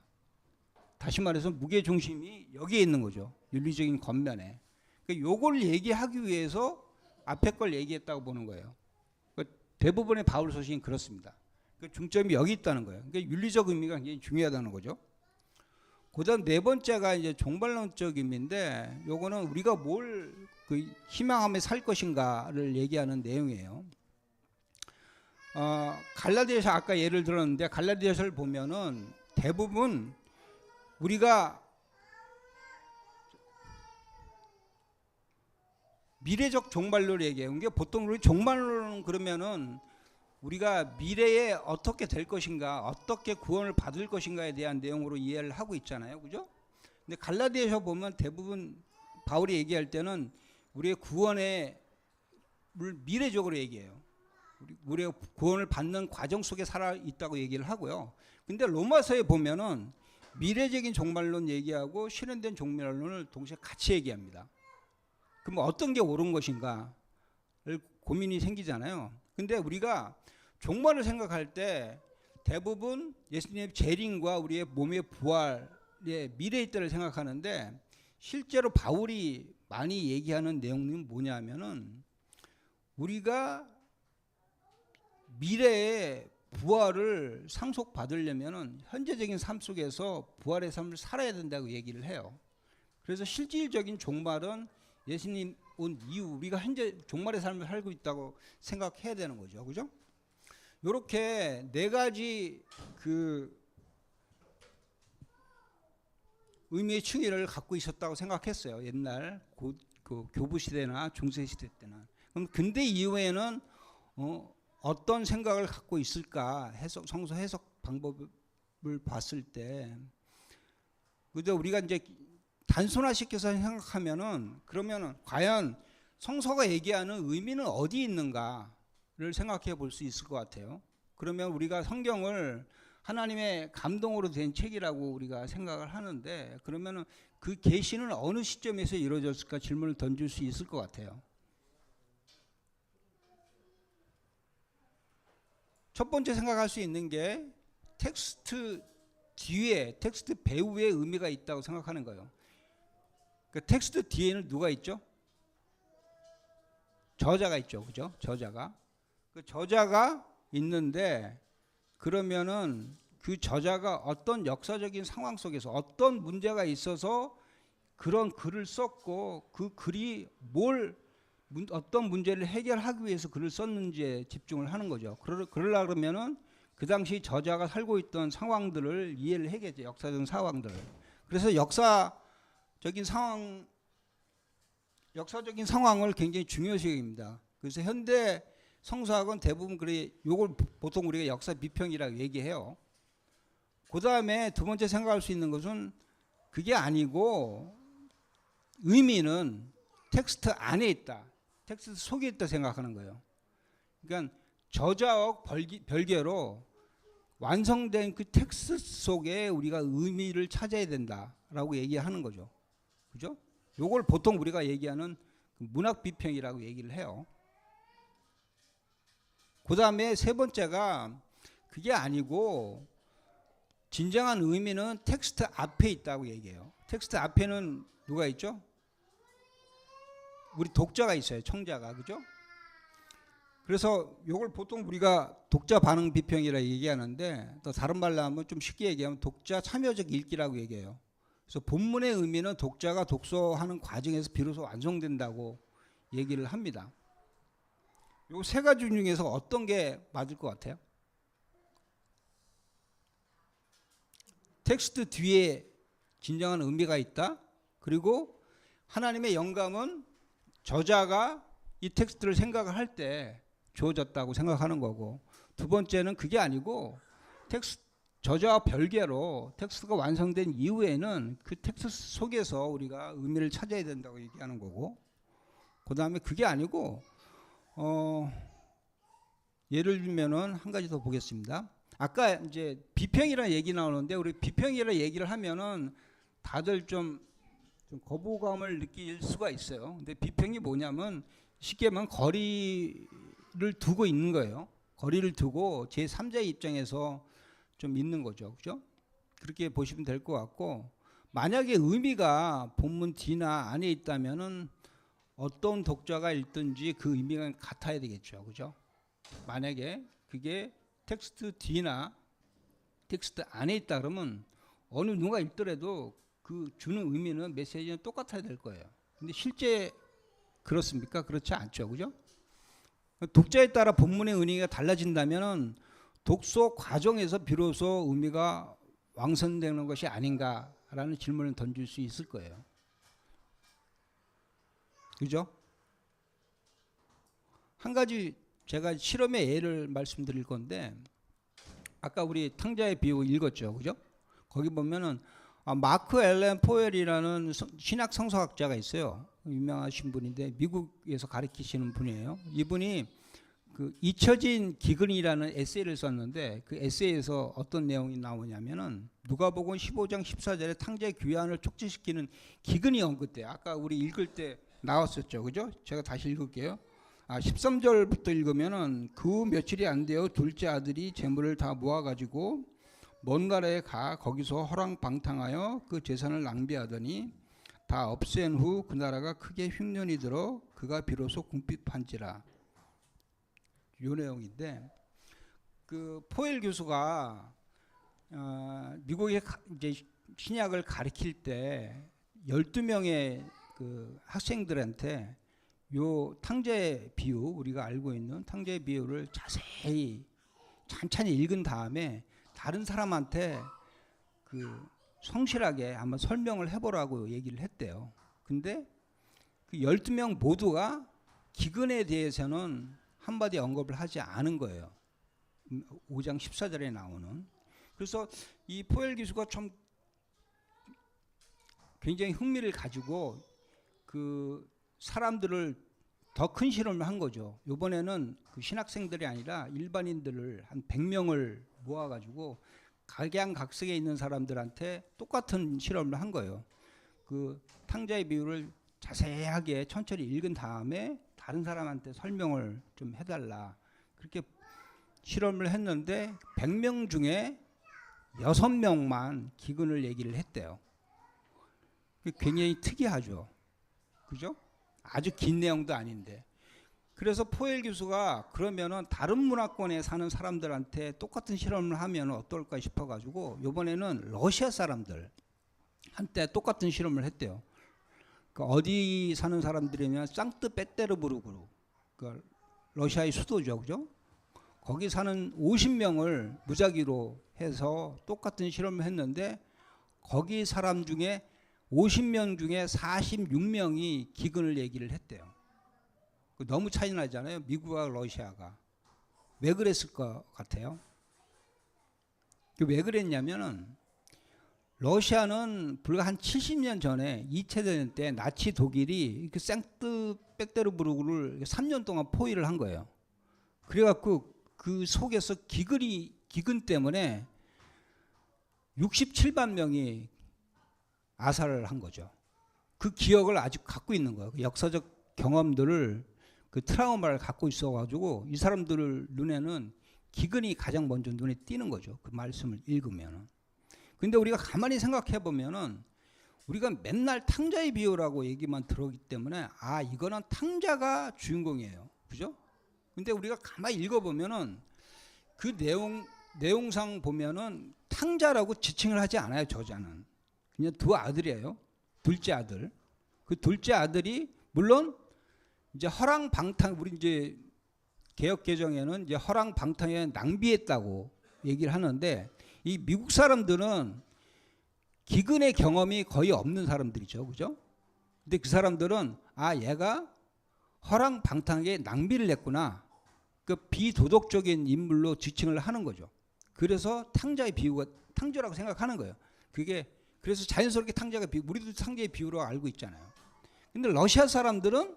다시 말해서 무게중심이 여기에 있는 거죠. 윤리적인 겉면에. 그러니까 요걸 얘기하기 위해서 앞에 걸 얘기했다고 보는 거예요. 그러니까 대부분의 바울 서신이 그렇습니다. 그러니까 중점이 여기 있다는 거예요. 그러니까 윤리적 의미가 굉장히 중요하다는 거죠. 그다음 네 번째가 이제 종말론적 의미인데 요거는 우리가 뭘 그 희망하며 살 것인가를 얘기하는 내용이에요. 갈라디아서 아까 예를 들었는데 갈라디아서를 보면은 대부분 우리가 미래적 종말론을 얘기해요. 그게 보통 우리 종말론은 그러면은 우리가 미래에 어떻게 될 것인가, 어떻게 구원을 받을 것인가에 대한 내용으로 이해를 하고 있잖아요, 그죠? 근데 갈라디아서 보면 대부분 바울이 얘기할 때는 우리의 구원의 미래적으로 얘기해요. 우리가 구원을 받는 과정 속에 살아 있다고 얘기를 하고요. 근데 로마서에 보면은 미래적인 종말론 얘기하고 실현된 종말론을 동시에 같이 얘기합니다. 그럼 어떤 게 옳은 것인가를 고민이 생기잖아요. 근데 우리가 종말을 생각할 때 대부분 예수님의 재림과 우리의 몸의 부활의 미래의 때를 생각하는데 실제로 바울이 많이 얘기하는 내용은 뭐냐면은 우리가 미래의 부활을 상속받으려면은 현재적인 삶 속에서 부활의 삶을 살아야 된다고 얘기를 해요. 그래서 실질적인 종말은 예수님 온 이후 우리가 현재 종말의 삶을 살고 있다고 생각해야 되는 거죠. 그죠? 이렇게 네 가지 그 의미의 층위를 갖고 있었다고 생각했어요. 옛날 그 교부 시대나 중세 시대 때는. 그럼 근대 이후에는 어떤 생각을 갖고 있을까? 성서 해석 방법을 봤을 때, 근데 우리가 이제 단순화시켜서 생각하면은 그러면은 과연 성서가 얘기하는 의미는 어디 있는가를 생각해 볼 수 있을 것 같아요. 그러면 우리가 성경을 하나님의 감동으로 된 책이라고 우리가 생각을 하는데 그러면은 그 계시는 어느 시점에서 이루어졌을까 질문을 던질 수 있을 것 같아요. 첫 번째 생각할 수 있는 게 텍스트 뒤에, 텍스트 배후에 의미가 있다고 생각하는 거예요. 그 텍스트 뒤에는 누가 있죠? 저자가 있죠, 그죠? 저자가. 그 저자가 있는데 그러면은 그 저자가 어떤 역사적인 상황 속에서 어떤 문제가 있어서 그런 글을 썼고 그 글이 어떤 문제를 해결하기 위해서 글을 썼는지에 집중을 하는 거죠. 그러려 그러면은 그 당시 저자가 살고 있던 상황들을 이해를 해야겠죠. 역사적인 상황들을. 그래서 역사적인 상황을 굉장히 중요시 여깁니다. 그래서 현대 성서학은 대부분 요걸 보통 우리가 역사 비평이라고 얘기해요. 그 다음에 두 번째 생각할 수 있는 것은 그게 아니고 의미는 텍스트 안에 있다, 텍스트 속에 있다 생각하는 거예요. 그러니까 저자와 별개로 완성된 그 텍스트 속에 우리가 의미를 찾아야 된다라고 얘기하는 거죠. 그죠? 요걸 보통 우리가 얘기하는 문학 비평이라고 얘기를 해요. 그 다음에 세 번째가 그게 아니고 진정한 의미는 텍스트 앞에 있다고 얘기해요. 텍스트 앞에는 누가 있죠? 우리 독자가 있어요. 청자가. 그죠? 그래서 이걸 보통 우리가 독자 반응 비평이라 얘기하는데, 또 다른 말로 하면 좀 쉽게 얘기하면 독자 참여적 읽기라고 얘기해요. 그래서 본문의 의미는 독자가 독서하는 과정에서 비로소 완성된다고 얘기를 합니다. 이 세 가지 중에서 어떤 게 맞을 것 같아요? 텍스트 뒤에 진정한 의미가 있다. 그리고 하나님의 영감은 저자가 이 텍스트를 생각을 할 때 주어졌다고 생각하는 거고, 두 번째는 그게 아니고 저자와 별개로 텍스트가 완성된 이후에는 그 텍스트 속에서 우리가 의미를 찾아야 된다고 얘기하는 거고, 그 다음에 그게 아니고 예를 들면은 한 가지 더 보겠습니다. 아까 이제 비평이라는 얘기 나오는데, 우리 비평이라는 얘기를 하면은 다들 좀 거부감을 느낄 수가 있어요. 근데 비평이 뭐냐면 쉽게 말하면 거리를 두고 있는 거예요. 거리를 두고 제3자의 입장에서 좀 있는 거죠. 그죠? 그렇게 보시면 될 것 같고, 만약에 의미가 본문 뒤나 안에 있다면은 어떤 독자가 읽든지 그 의미가 같아야 되겠죠. 그죠? 만약에 그게 텍스트 뒤나 텍스트 안에 있다 그러면 어느 누가 읽더라도 그 주는 의미는 메시지는 똑같아야 될 거예요. 근데 실제 그렇습니까? 그렇지 않죠. 그죠? 독자에 따라 본문의 의미가 달라진다면은 독서 과정에서 비로소 의미가 완성되는 것이 아닌가라는 질문을 던질 수 있을 거예요. 그죠? 한 가지 제가 실험의 예를 말씀드릴 건데, 아까 우리 탕자의 비유 읽었죠. 그죠? 거기 보면은 마크 앨런 포웰이라는 신학 성서학자가 있어요. 유명하신 분인데 미국에서 가르치시는 분이에요. 이분이 그 잊혀진 기근이라는 에세이를 썼는데, 그 에세이에서 어떤 내용이 나오냐면은 누가복음 15장 14절에 탕자의 귀환을 촉진시키는 기근이 언급돼요. 아까 우리 읽을 때 나왔었죠. 그죠? 제가 다시 읽을게요. 13절부터 읽으면은 그 며칠이 안 되어 둘째 아들이 재물을 다 모아가지고 먼 나라에 가 거기서 허랑방탕하여 그 재산을 낭비하더니 다 없앤 후 그 나라가 크게 흉년이 들어 그가 비로소 궁핍한지라. 이 내용인데, 그 포엘 교수가 미국에 이제 신약을 가르칠 때 12명의 그 학생들한테 요 탕자의 비유, 우리가 알고 있는 탕자의 비유를 자세히 찬찬히 읽은 다음에 다른 사람한테 그 성실하게 한번 설명을 해보라고 얘기를 했대요. 근데 그 12명 모두가 기근에 대해서는 한마디 언급을 하지 않은 거예요. 5장 14절에 나오는. 그래서 이 포엘 교수가 좀 굉장히 흥미를 가지고 그 사람들을 더 큰 실험을 한 거죠. 이번에는 그 신학생들이 아니라 일반인들을 한 100명을 모아가지고 각양각색에 있는 사람들한테 똑같은 실험을 한 거예요. 그 탕자의 비유를 자세하게 천천히 읽은 다음에 다른 사람한테 설명을 좀 해달라. 그렇게 실험을 했는데 100명 중에 6명만 기근을 얘기를 했대요. 굉장히 특이하죠. 그죠? 아주 긴 내용도 아닌데. 그래서 포엘 교수가 그러면은 다른 문화권에 사는 사람들한테 똑같은 실험을 하면 어떨까 싶어가지고 이번에는 러시아 사람들 한때 똑같은 실험을 했대요. 그 어디 사는 사람들이면 상트페테르부르크, 그 러시아의 수도죠, 그죠? 거기 사는 50명을 무작위로 해서 똑같은 실험을 했는데 거기 사람 중에 50명 중에 46명이 기근을 얘기를 했대요. 너무 차이 나잖아요. 미국과 러시아가. 왜 그랬을 것 같아요? 왜 그랬냐면은 러시아는 불과 한 70년 전에 2차 대전 때 나치 독일이 그 생트페테르부르크를 3년 동안 포위를 한 거예요. 그래갖고 그 속에서 기근 때문에 67만 명이 아살을 한 거죠. 그 기억을 아직 갖고 있는 거예요. 그 역사적 경험들을, 그 트라우마를 갖고 있어가지고 이 사람들 눈에는 기근이 가장 먼저 눈에 띄는 거죠. 그 말씀을 읽으면은. 근데 우리가 가만히 생각해 보면은 우리가 맨날 탕자의 비유라고 얘기만 들었기 때문에 아, 이거는 탕자가 주인공이에요. 그죠? 근데 우리가 가만히 읽어보면은 그 내용상 보면은 탕자라고 지칭을 하지 않아요. 저자는 그냥 두 아들이에요. 둘째 아들. 그 둘째 아들이 물론 이제 허랑방탕, 우리 이제 개혁 개정에는 이제 허랑방탕에 낭비했다고 얘기를 하는데, 이 미국 사람들은 기근의 경험이 거의 없는 사람들이죠, 그죠? 근데 그 사람들은 아, 얘가 허랑방탕하게 낭비를 했구나, 그 비도덕적인 인물로 지칭을 하는 거죠. 그래서 탕자의 비유가 탕자라고 생각하는 거예요. 그게 그래서 자연스럽게 탕자가 우리도 탕자의 비유로 알고 있잖아요. 근데 러시아 사람들은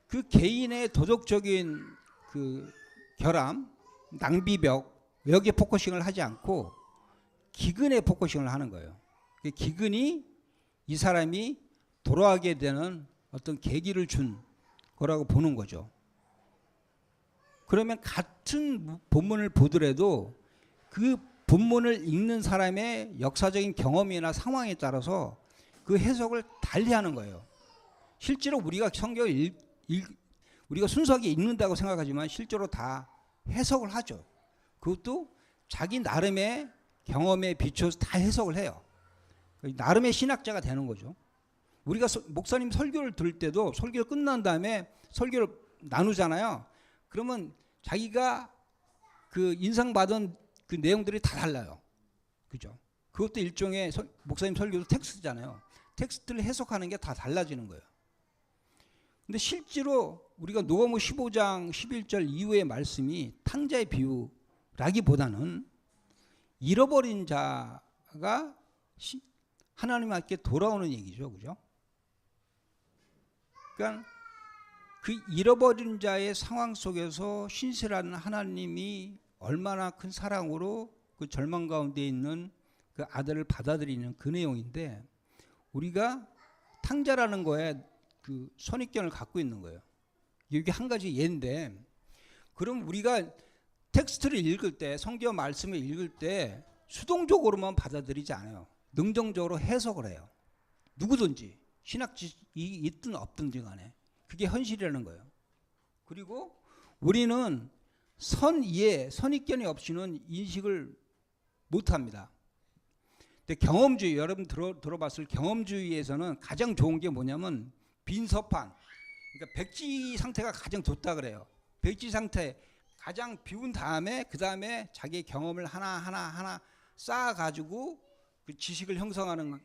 그 개인의 도덕적인 그 결함, 낭비벽 여기에 포커싱을 하지 않고 기근에 포커싱을 하는 거예요. 그 기근이 이 사람이 돌아가게 되는 어떤 계기를 준 거라고 보는 거죠. 그러면 같은 본문을 보더라도 그 본문을 읽는 사람의 역사적인 경험이나 상황에 따라서 그 해석을 달리하는 거예요. 실제로 우리가 성경을 우리가 순수하게 읽는다고 생각하지만 실제로 다 해석을 하죠. 그것도 자기 나름의 경험에 비춰서 다 해석을 해요. 나름의 신학자가 되는 거죠. 우리가 목사님 설교를 들을 때도 설교가 끝난 다음에 설교를 나누잖아요. 그러면 자기가 그 인상받은 그 내용들이 다 달라요. 그죠? 그것도 일종의 목사님 설교도 텍스트잖아요. 텍스트를 해석하는 게 다 달라지는 거예요. 근데 실제로 우리가 누가복음 15장 11절 이후의 말씀이 탕자의 비유라기보다는 잃어버린 자가 하나님께 돌아오는 얘기죠. 그죠? 그러니까 그 잃어버린 자의 상황 속에서 신실한 하나님이 얼마나 큰 사랑으로 그 절망 가운데 있는 그 아들을 받아들이는 그 내용인데, 우리가 탕자라는 거에 그 선입견을 갖고 있는 거예요. 이게 한 가지 예인데, 그럼 우리가 텍스트를 읽을 때, 성경 말씀을 읽을 때 수동적으로만 받아들이지 않아요. 능동적으로 해석을 해요. 누구든지 신학 지식이 있든 없든지 간에 그게 현실이라는 거예요. 그리고 우리는 선이해, 선입견이 없이는 인식을 못합니다. 근데 경험주의, 여러분 들어봤을 경험주의에서는 가장 좋은 게 뭐냐면 빈서판, 그러니까 백지 상태가 가장 좋다 그래요. 백지 상태 가장 비운 다음에 그 다음에 자기의 경험을 하나 쌓아가지고 그 지식을 형성하는,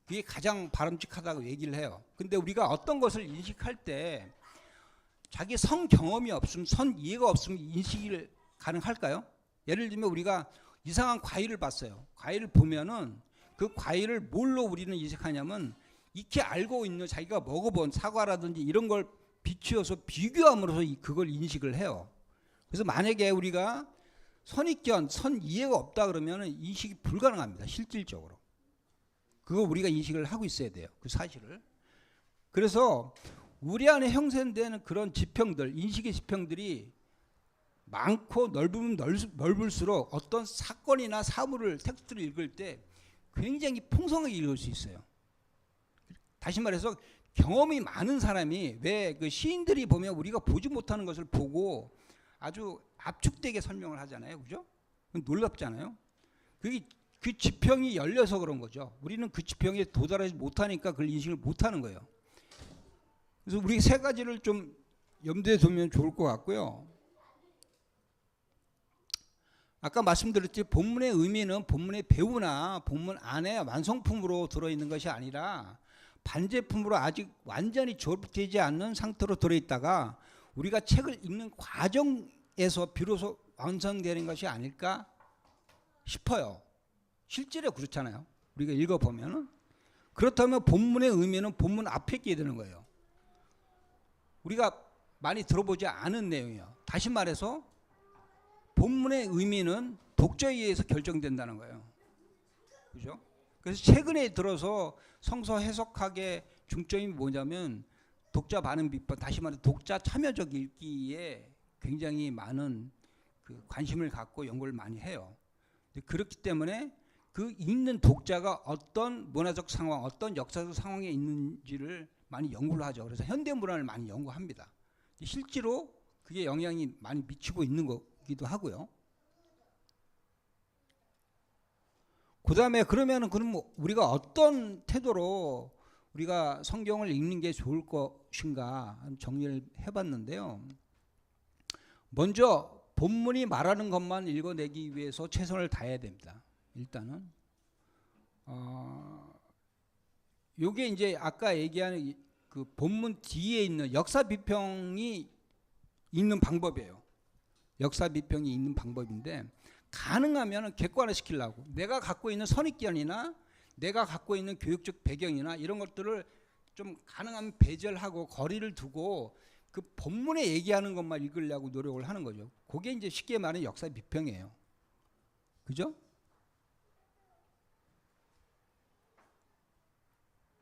그게 가장 바람직하다고 얘기를 해요. 근데 우리가 어떤 것을 인식할 때 자기 선 경험이 없으면, 선 이해가 없으면 인식이 가능할까요? 예를 들면 우리가 이상한 과일을 봤어요. 과일을 보면은 그 과일을 뭘로 우리는 인식하냐면 익히 알고 있는 자기가 먹어본 사과라든지 이런 걸 비추어서 비교함으로써 그걸 인식을 해요. 그래서 만약에 우리가 선입견, 선 이해가 없다 그러면 인식이 불가능합니다. 실질적으로. 그거 우리가 인식을 하고 있어야 돼요. 그 사실을. 그래서 우리 안에 형성되는 그런 지평들, 인식의 지평들이 많고 넓으면 넓을수록 어떤 사건이나 사물을, 텍스트를 읽을 때 굉장히 풍성하게 읽을 수 있어요. 다시 말해서 경험이 많은 사람이, 왜 그 시인들이 보면 우리가 보지 못하는 것을 보고 아주 압축되게 설명을 하잖아요. 그죠? 놀랍잖아요. 그 지평이 열려서 그런 거죠. 우리는 그 지평에 도달하지 못하니까 그걸 인식을 못하는 거예요. 그래서 우리 세 가지를 좀 염두에 두면 좋을 것 같고요. 아까 말씀드렸듯이 본문의 의미는 본문의 배우나 본문 안에 완성품으로 들어있는 것이 아니라 반제품으로 아직 완전히 조립되지 않는 상태로 들어있다가 우리가 책을 읽는 과정에서 비로소 완성되는 것이 아닐까 싶어요. 실제로 그렇잖아요. 우리가 읽어보면은. 그렇다면 본문의 의미는 본문 앞에 있게 되는 거예요. 우리가 많이 들어보지 않은 내용이에요. 다시 말해서 본문의 의미는 독자에 의해서 결정된다는 거예요. 그죠? 그래서 최근에 들어서 성서 해석학의 중점이 뭐냐면 독자 반응 비법, 다시 말해 독자 참여적 읽기에 굉장히 많은 그 관심을 갖고 연구를 많이 해요. 그렇기 때문에 그 읽는 독자가 어떤 문화적 상황, 어떤 역사적 상황에 있는지를 많이 연구를 하죠. 그래서 현대 문화를 많이 연구합니다. 실제로 그게 영향이 많이 미치고 있는 거기도 하고요. 그다음에 그러면 우리가 어떤 태도로 우리가 성경을 읽는 게 좋을 것인가 정리를 해봤는데요. 먼저 본문이 말하는 것만 읽어내기 위해서 최선을 다해야 됩니다. 일단은 요게 이제 아까 얘기하는 그 본문 뒤에 있는 역사 비평이 있는 방법이에요. 역사 비평이 있는 방법인데 가능하면 객관화시키려고 내가 갖고 있는 선입견이나 내가 갖고 있는 교육적 배경이나 이런 것들을 좀 가능하면 배제하고 거리를 두고 그 본문에 얘기하는 것만 읽으려고 노력을 하는 거죠. 그게 이제 쉽게 말하는 역사 비평이에요. 그죠?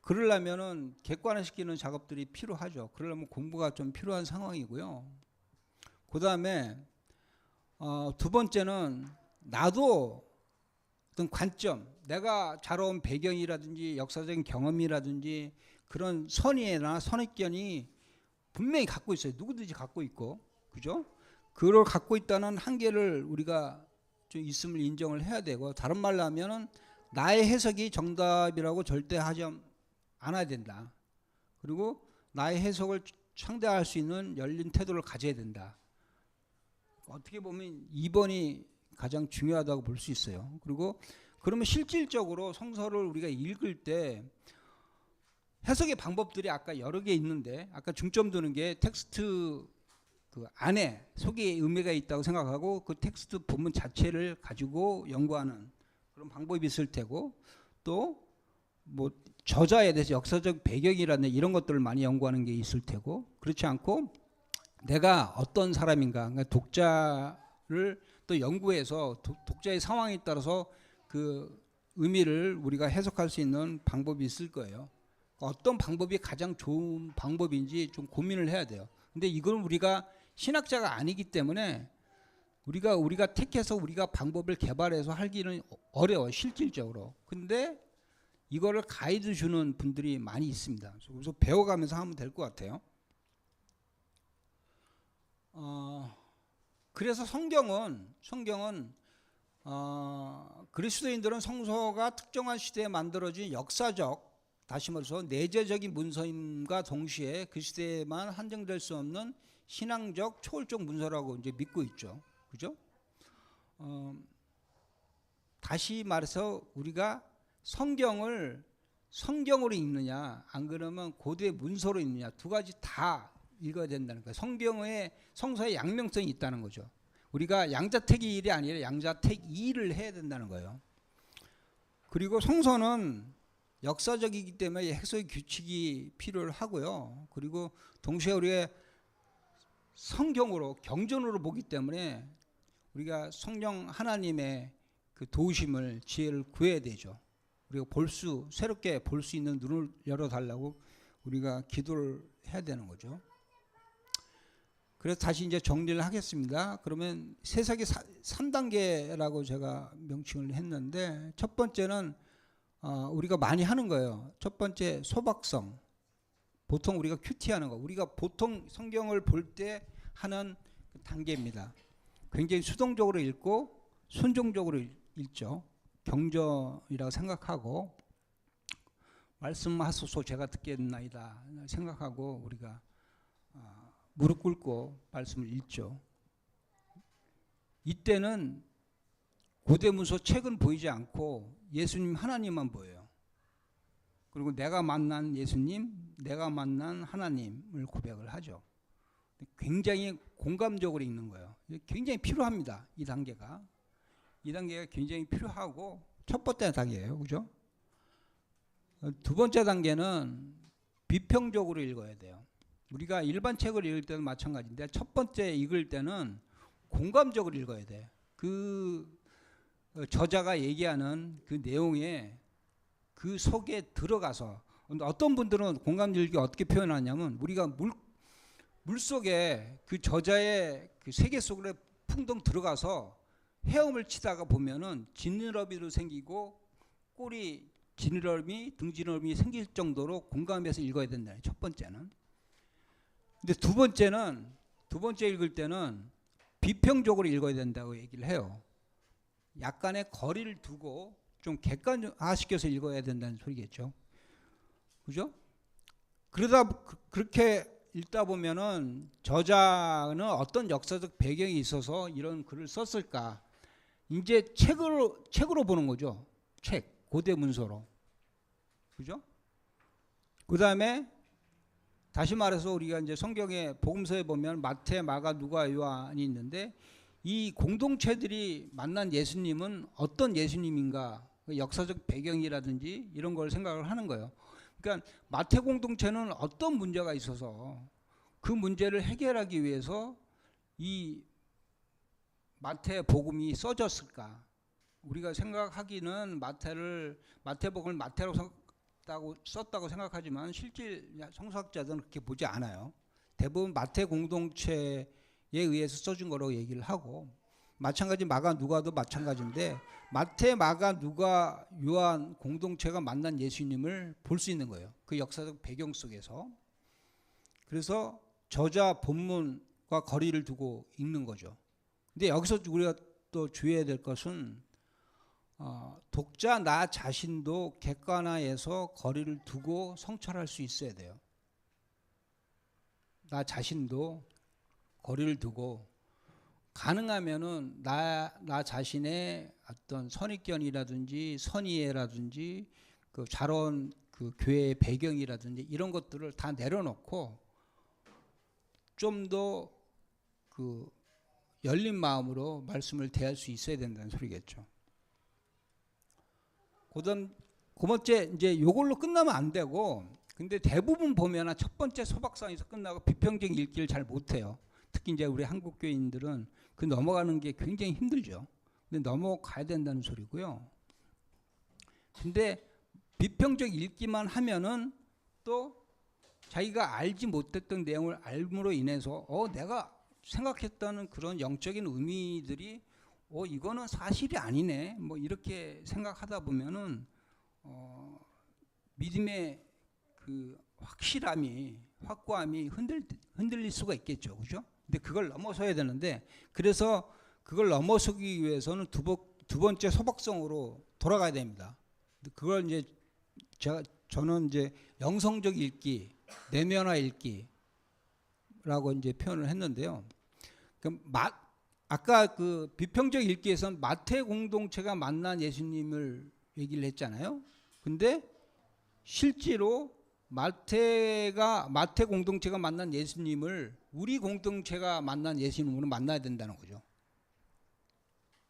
그러려면은 객관화시키는 작업들이 필요하죠. 그러려면 공부가 좀 필요한 상황이고요. 그 다음에 두 번째는 나도 어떤 관점, 내가 자라온 배경이라든지 역사적인 경험이라든지 그런 선의나 선입견이 분명히 갖고 있어요. 누구든지 갖고 있고, 그죠? 그걸 갖고 있다는 한계를 우리가 좀 있음을 인정을 해야 되고, 다른 말로 하면은 나의 해석이 정답이라고 절대 하지 않아야 된다. 그리고 나의 해석을 상대할 수 있는 열린 태도를 가져야 된다. 어떻게 보면 2번이 가장 중요하다고 볼 수 있어요. 그리고 그러면 실질적으로 성서를 우리가 읽을 때 해석의 방법들이 아까 여러 개 있는데 아까 중점 두는 게 텍스트 그 안에 속에 의미가 있다고 생각하고 그 텍스트 본문 자체를 가지고 연구하는 그런 방법이 있을 테고 또 뭐 저자에 대해서 역사적 배경이라는 이런 것들을 많이 연구하는 게 있을 테고 그렇지 않고 내가 어떤 사람인가 그러니까 독자를 또 연구해서 독자의 상황에 따라서 그 의미를 우리가 해석할 수 있는 방법이 있을 거예요. 어떤 방법이 가장 좋은 방법인지 좀 고민을 해야 돼요. 근데 이건 우리가 신학자가 아니기 때문에 우리가 택해서 우리가 방법을 개발해서 하기는 어려워요. 실질적으로. 근데 이거를 가이드 주는 분들이 많이 있습니다. 그래서 배워가면서 하면 될 것 같아요. 그래서 성경은 그리스도인들은 성서가 특정한 시대에 만들어진 역사적 다시 말해서 내재적인 문서임과 동시에 그 시대에만 한정될 수 없는 신앙적 초월적 문서라고 이제 믿고 있죠. 그죠? 다시 말해서 우리가 성경을 성경으로 읽느냐 안 그러면 고대 문서로 읽느냐 두 가지 다 읽어야 된다는 거예요. 성서의 양면성이 있다는 거죠. 우리가 양자택일이 아니라 양자택이를 해야 된다는 거예요. 그리고 성서는 역사적이기 때문에 해석의 규칙이 필요하고요. 그리고 동시에 우리가 성경으로 경전으로 보기 때문에 우리가 성령 하나님의 그 도우심을 지혜를 구해야 되죠. 우리가 새롭게 볼 수 있는 눈을 열어달라고 우리가 기도를 해야 되는 거죠. 그래서 다시 이제 정리를 하겠습니다. 그러면 세사기 3단계라고 제가 명칭을 했는데 첫 번째는 우리가 많이 하는 거예요. 첫 번째 소박성. 보통 우리가 큐티하는 거. 우리가 보통 성경을 볼 때 하는 단계입니다. 굉장히 수동적으로 읽고 순종적으로 읽죠. 경전이라고 생각하고 말씀하소서 제가 듣겠나이다 생각하고 우리가 무릎 꿇고 말씀을 읽죠. 이때는 고대 문서 책은 보이지 않고 예수님 하나님만 보여요. 그리고 내가 만난 예수님, 내가 만난 하나님을 고백을 하죠. 굉장히 공감적으로 읽는 거예요. 굉장히 필요합니다. 이 단계가 굉장히 필요하고 첫 번째 단계예요. 그죠? 두 번째 단계는 비평적으로 읽어야 돼요. 우리가 일반 책을 읽을 때는 마찬가지인데 첫 번째 읽을 때는 공감적으로 읽어야 돼. 그 저자가 얘기하는 그 내용에 그 속에 들어가서 어떤 분들은 공감일기 어떻게 표현하냐면 우리가 물 속에 그 저자의 그 세계 속으로 풍덩 들어가서 헤엄을 치다가 보면은 지느러미도 생기고 꼬리 지느러미, 등지느러미 생길 정도로 공감해서 읽어야 된다. 첫 번째는. 근데 두 번째 읽을 때는 비평적으로 읽어야 된다고 얘기를 해요. 약간의 거리를 두고 좀 객관화시켜서 읽어야 된다는 소리겠죠. 그죠? 그렇게 읽다 보면은 저자는 어떤 역사적 배경이 있어서 이런 글을 썼을까? 이제 책으로 보는 거죠. 책, 고대 문서로. 그죠? 그 다음에 다시 말해서 우리가 이제 성경에 복음서에 보면 마태, 마가, 누가, 요한이 있는데 이 공동체들이 만난 예수님은 어떤 예수님인가? 역사적 배경이라든지 이런 걸 생각을 하는 거예요. 그러니까 마태 공동체는 어떤 문제가 있어서 그 문제를 해결하기 위해서 이 마태 복음이 써졌을까? 우리가 생각하기는 마태복음을 마태로 썼다고 생각하지만 실제 성서학자들은 그렇게 보지 않아요. 대부분 마태 공동체에 의해서 써준 거라고 얘기를 하고 마찬가지 마가 누가도 마찬가지인데 마태, 마가, 누가, 요한 공동체가 만난 예수님을 볼 수 있는 거예요. 그 역사적 배경 속에서. 그래서 저자 본문과 거리를 두고 읽는 거죠. 근데 여기서 우리가 또 주의해야 될 것은 독자 나 자신도 객관화해서 거리를 두고 성찰할 수 있어야 돼요. 나 자신도 거리를 두고 가능하면은 나 자신의 어떤 선입견이라든지 선의해라든지 그 자라온 그 교회의 배경이라든지 이런 것들을 다 내려놓고 좀 더 그 열린 마음으로 말씀을 대할 수 있어야 된다는 소리겠죠. 그 번째 이제 요걸로 끝나면 안 되고 근데 대부분 보면 첫 번째 소박상에서 끝나고 비평적 읽기를 잘 못해요. 특히 이제 우리 한국 교인들은 그 넘어가는 게 굉장히 힘들죠. 근데 넘어가야 된다는 소리고요. 근데 비평적 읽기만 하면은 또 자기가 알지 못했던 내용을 알므로 인해서 내가 생각했다는 그런 영적인 의미들이 이거는 사실이 아니네. 뭐 이렇게 생각하다 보면은 믿음의 그 확고함이 흔들릴 수가 있겠죠. 그죠? 근데 그걸 넘어서야 되는데 그래서 그걸 넘어서기 위해서는 두 번째 소박성으로 돌아가야 됩니다. 그걸 이제 저는 이제 영성적 읽기, 내면화 읽기라고 이제 표현을 했는데요. 아까 그 비평적 읽기에서는 마태 공동체가 만난 예수님을 얘기를 했잖아요. 근데 실제로 마태 공동체가 만난 예수님을 우리 공동체가 만난 예수님으로 만나야 된다는 거죠.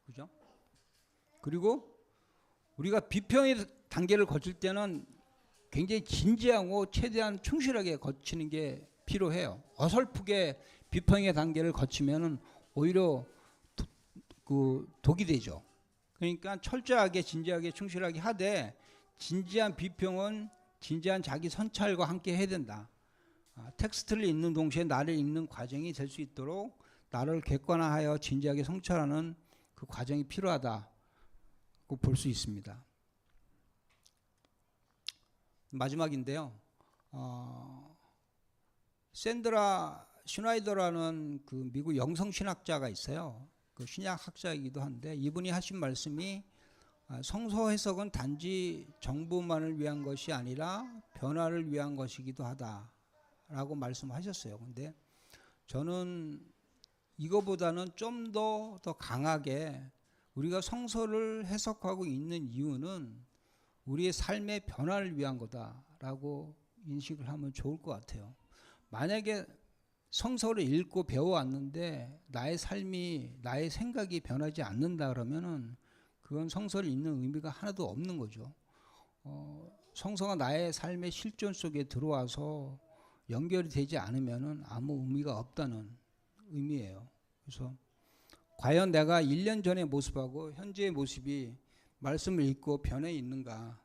그죠? 그리고 우리가 비평의 단계를 거칠 때는 굉장히 진지하고 최대한 충실하게 거치는 게 필요해요. 어설프게 비평의 단계를 거치면은 오히려 독이 되죠. 그러니까 철저하게 진지하게 충실하게 하되 진지한 비평은 진지한 자기 선찰과 함께 해야 된다. 텍스트를 읽는 동시에 나를 읽는 과정이 될 수 있도록 나를 객관화하여 진지하게 성찰하는 그 과정이 필요하다고 볼 수 있습니다. 마지막인데요. 샌드라 슈나이더라는 그 미국 영성신학자가 있어요. 그 신약학자이기도 한데 이분이 하신 말씀이 성서 해석은 단지 정보만을 위한 것이 아니라 변화를 위한 것이기도 하다라고 말씀하셨어요. 근데 저는 이거보다는 좀 더 강하게 우리가 성서를 해석하고 있는 이유는 우리의 삶의 변화를 위한 거다라고 인식을 하면 좋을 것 같아요. 만약에 성서를 읽고 배워왔는데 나의 삶이 나의 생각이 변하지 않는다 그러면은 그건 성서를 읽는 의미가 하나도 없는 거죠. 성서가 나의 삶의 실존 속에 들어와서 연결이 되지 않으면은 아무 의미가 없다는 의미예요. 그래서 과연 내가 1년 전의 모습하고 현재의 모습이 말씀을 읽고 변해 있는가?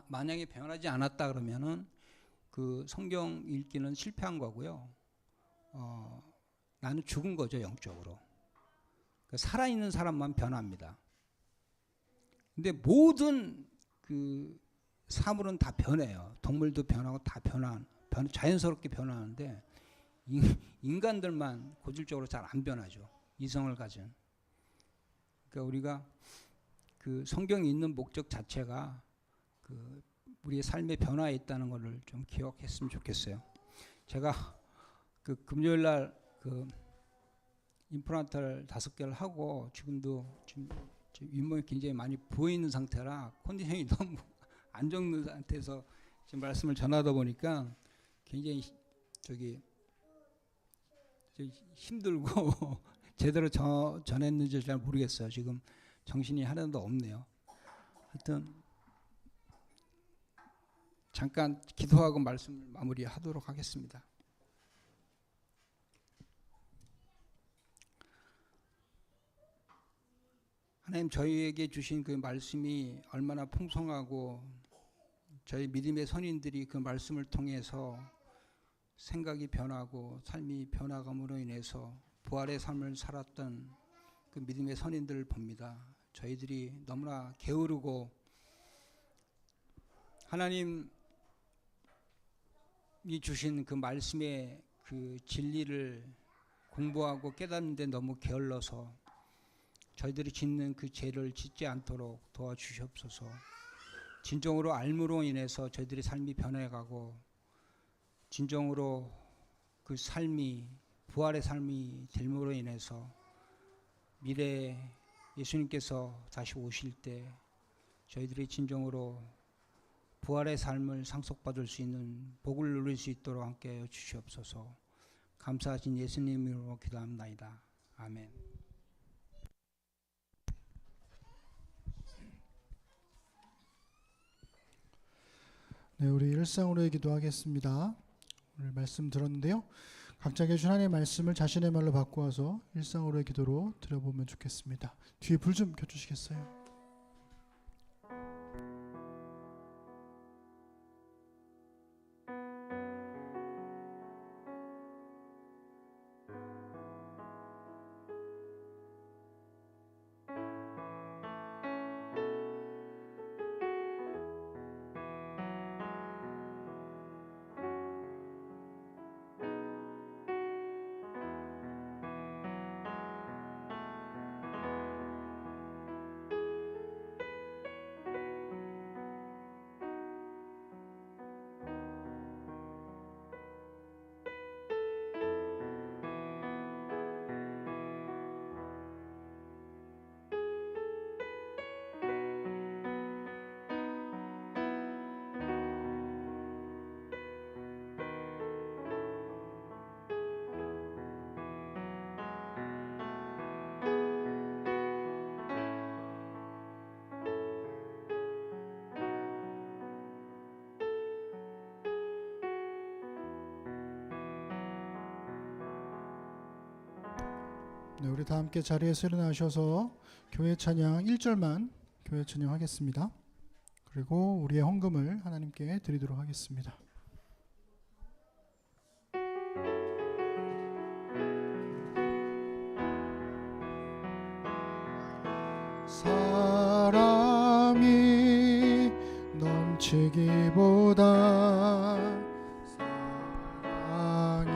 만약에 변하지 않았다 그러면은 그 성경 읽기는 실패한 거고요. 나는 죽은 거죠, 영적으로. 살아있는 사람만 변합니다. 근데 모든 그 사물은 다 변해요. 동물도 변하고 다 자연스럽게 변하는데 인간들만 고질적으로 잘 안 변하죠. 이성을 가진. 그러니까 우리가 그 성경이 있는 목적 자체가 그 우리의 삶의 변화에 있다는 것을 좀 기억했으면 좋겠어요. 제가 그 금요일 날그 임플란트를 5개를 하고 지금도 지금 윗몸이 굉장히 많이 부어 있는 상태라 컨디션이 너무 안 좋은 상태에서 지금 말씀을 전하다 보니까 굉장히 힘들고 제대로 전했는지 잘 모르겠어요. 지금 정신이 하나도 없네요. 하여튼 잠깐 기도하고 말씀을 마무리하도록 하겠습니다. 하나님, 저희에게 주신 그 말씀이 얼마나 풍성하고 저희 믿음의 선인들이 그 말씀을 통해서 생각이 변하고 삶이 변화감으로 인해서 부활의 삶을 살았던 그 믿음의 선인들을 봅니다. 저희들이 너무나 게으르고 하나님이 주신 그 말씀의 그 진리를 공부하고 깨닫는 데 너무 게을러서 저희들이 짓는 그 죄를 짓지 않도록 도와주시옵소서. 진정으로 알므로 인해서 저희들의 삶이 변해가고 진정으로 그 삶이 부활의 삶이 됨으로 인해서 미래에 예수님께서 다시 오실 때 저희들이 진정으로 부활의 삶을 상속받을 수 있는 복을 누릴 수 있도록 함께하여 주시옵소서. 감사하신 예수님 이름으로 기도합나이다. 아멘. 네, 우리 일상으로의 기도하겠습니다. 오늘 말씀 들었는데요. 각자에게 주신 하나님의 말씀을 자신의 말로 바꾸어서 일상으로의 기도로 드려보면 좋겠습니다. 뒤에 불 좀 켜주시겠어요? 네, 우리 다 함께 자리에서 일어나셔서 교회 찬양 1절만 교회 찬양하겠습니다. 그리고 우리의 헌금을 하나님께 드리도록 하겠습니다. 사랑이 넘치기보다 사랑이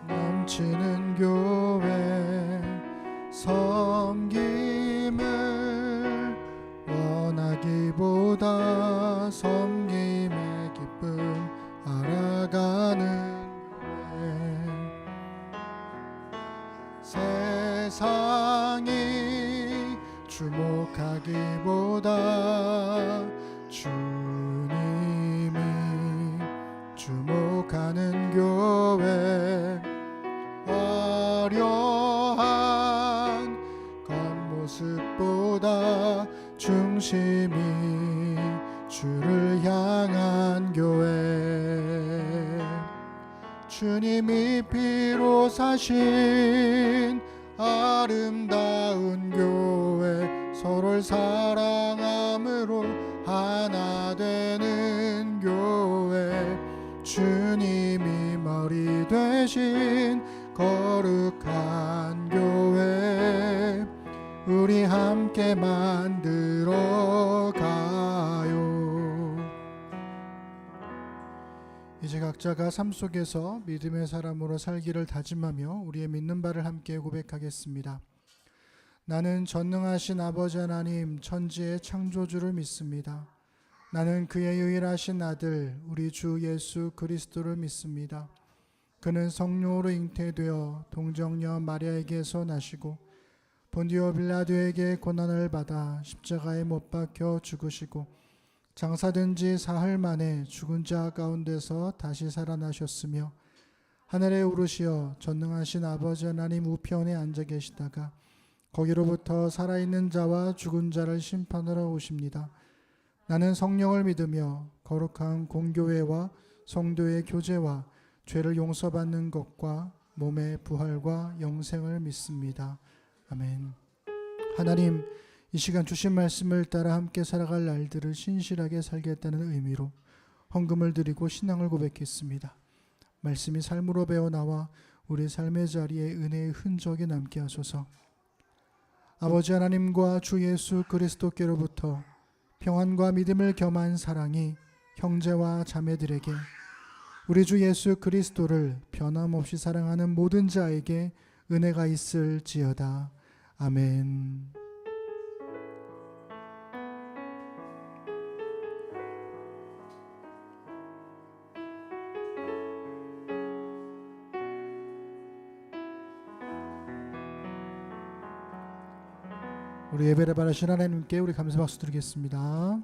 넘치는 교회 섬김을 원하기보다 섬김의 기쁨 알아가는 교회 세상이 주목하기보다 주님이 주목하는 교회 화려한 겉모습보다 중심이 주 피로 사신 아름다운 교회, 서로를 사랑함으로 하나 되는 교회, 주님이 머리 되신 거룩한 교회, 우리 함께 만들어 가요. 이제 각자가 삶 속에서 믿음의 사람으로 살기를 다짐하며 우리의 믿는 바를 함께 고백하겠습니다. 나는 전능하신 아버지 하나님, 천지의 창조주를 믿습니다. 나는 그의 유일하신 아들 우리 주 예수 그리스도를 믿습니다. 그는 성령으로 잉태되어 동정녀 마리아에게서 나시고 본디오 빌라도에게 고난을 받아 십자가에 못 박혀 죽으시고 장사된 지 사흘 만에 죽은 자 가운데서 다시 살아나셨으며 하늘에 오르시어 전능하신 아버지 하나님 우편에 앉아 계시다가 거기로부터 살아있는 자와 죽은 자를 심판하러 오십니다. 나는 성령을 믿으며 거룩한 공교회와 성도의 교제와 죄를 용서받는 것과 몸의 부활과 영생을 믿습니다. 아멘. 하나님, 이 시간 주신 말씀을 따라 함께 살아갈 날들을 신실하게 살겠다는 의미로 헌금을 드리고 신앙을 고백했습니다. 말씀이 삶으로 배어나와 우리 삶의 자리에 은혜의 흔적이 남게 하소서. 아버지 하나님과 주 예수 그리스도께로부터 평안과 믿음을 겸한 사랑이 형제와 자매들에게, 우리 주 예수 그리스도를 변함없이 사랑하는 모든 자에게 은혜가 있을지어다. 아멘. 우리 예배를 바라신 하나님께 우리 감사 박수 드리겠습니다.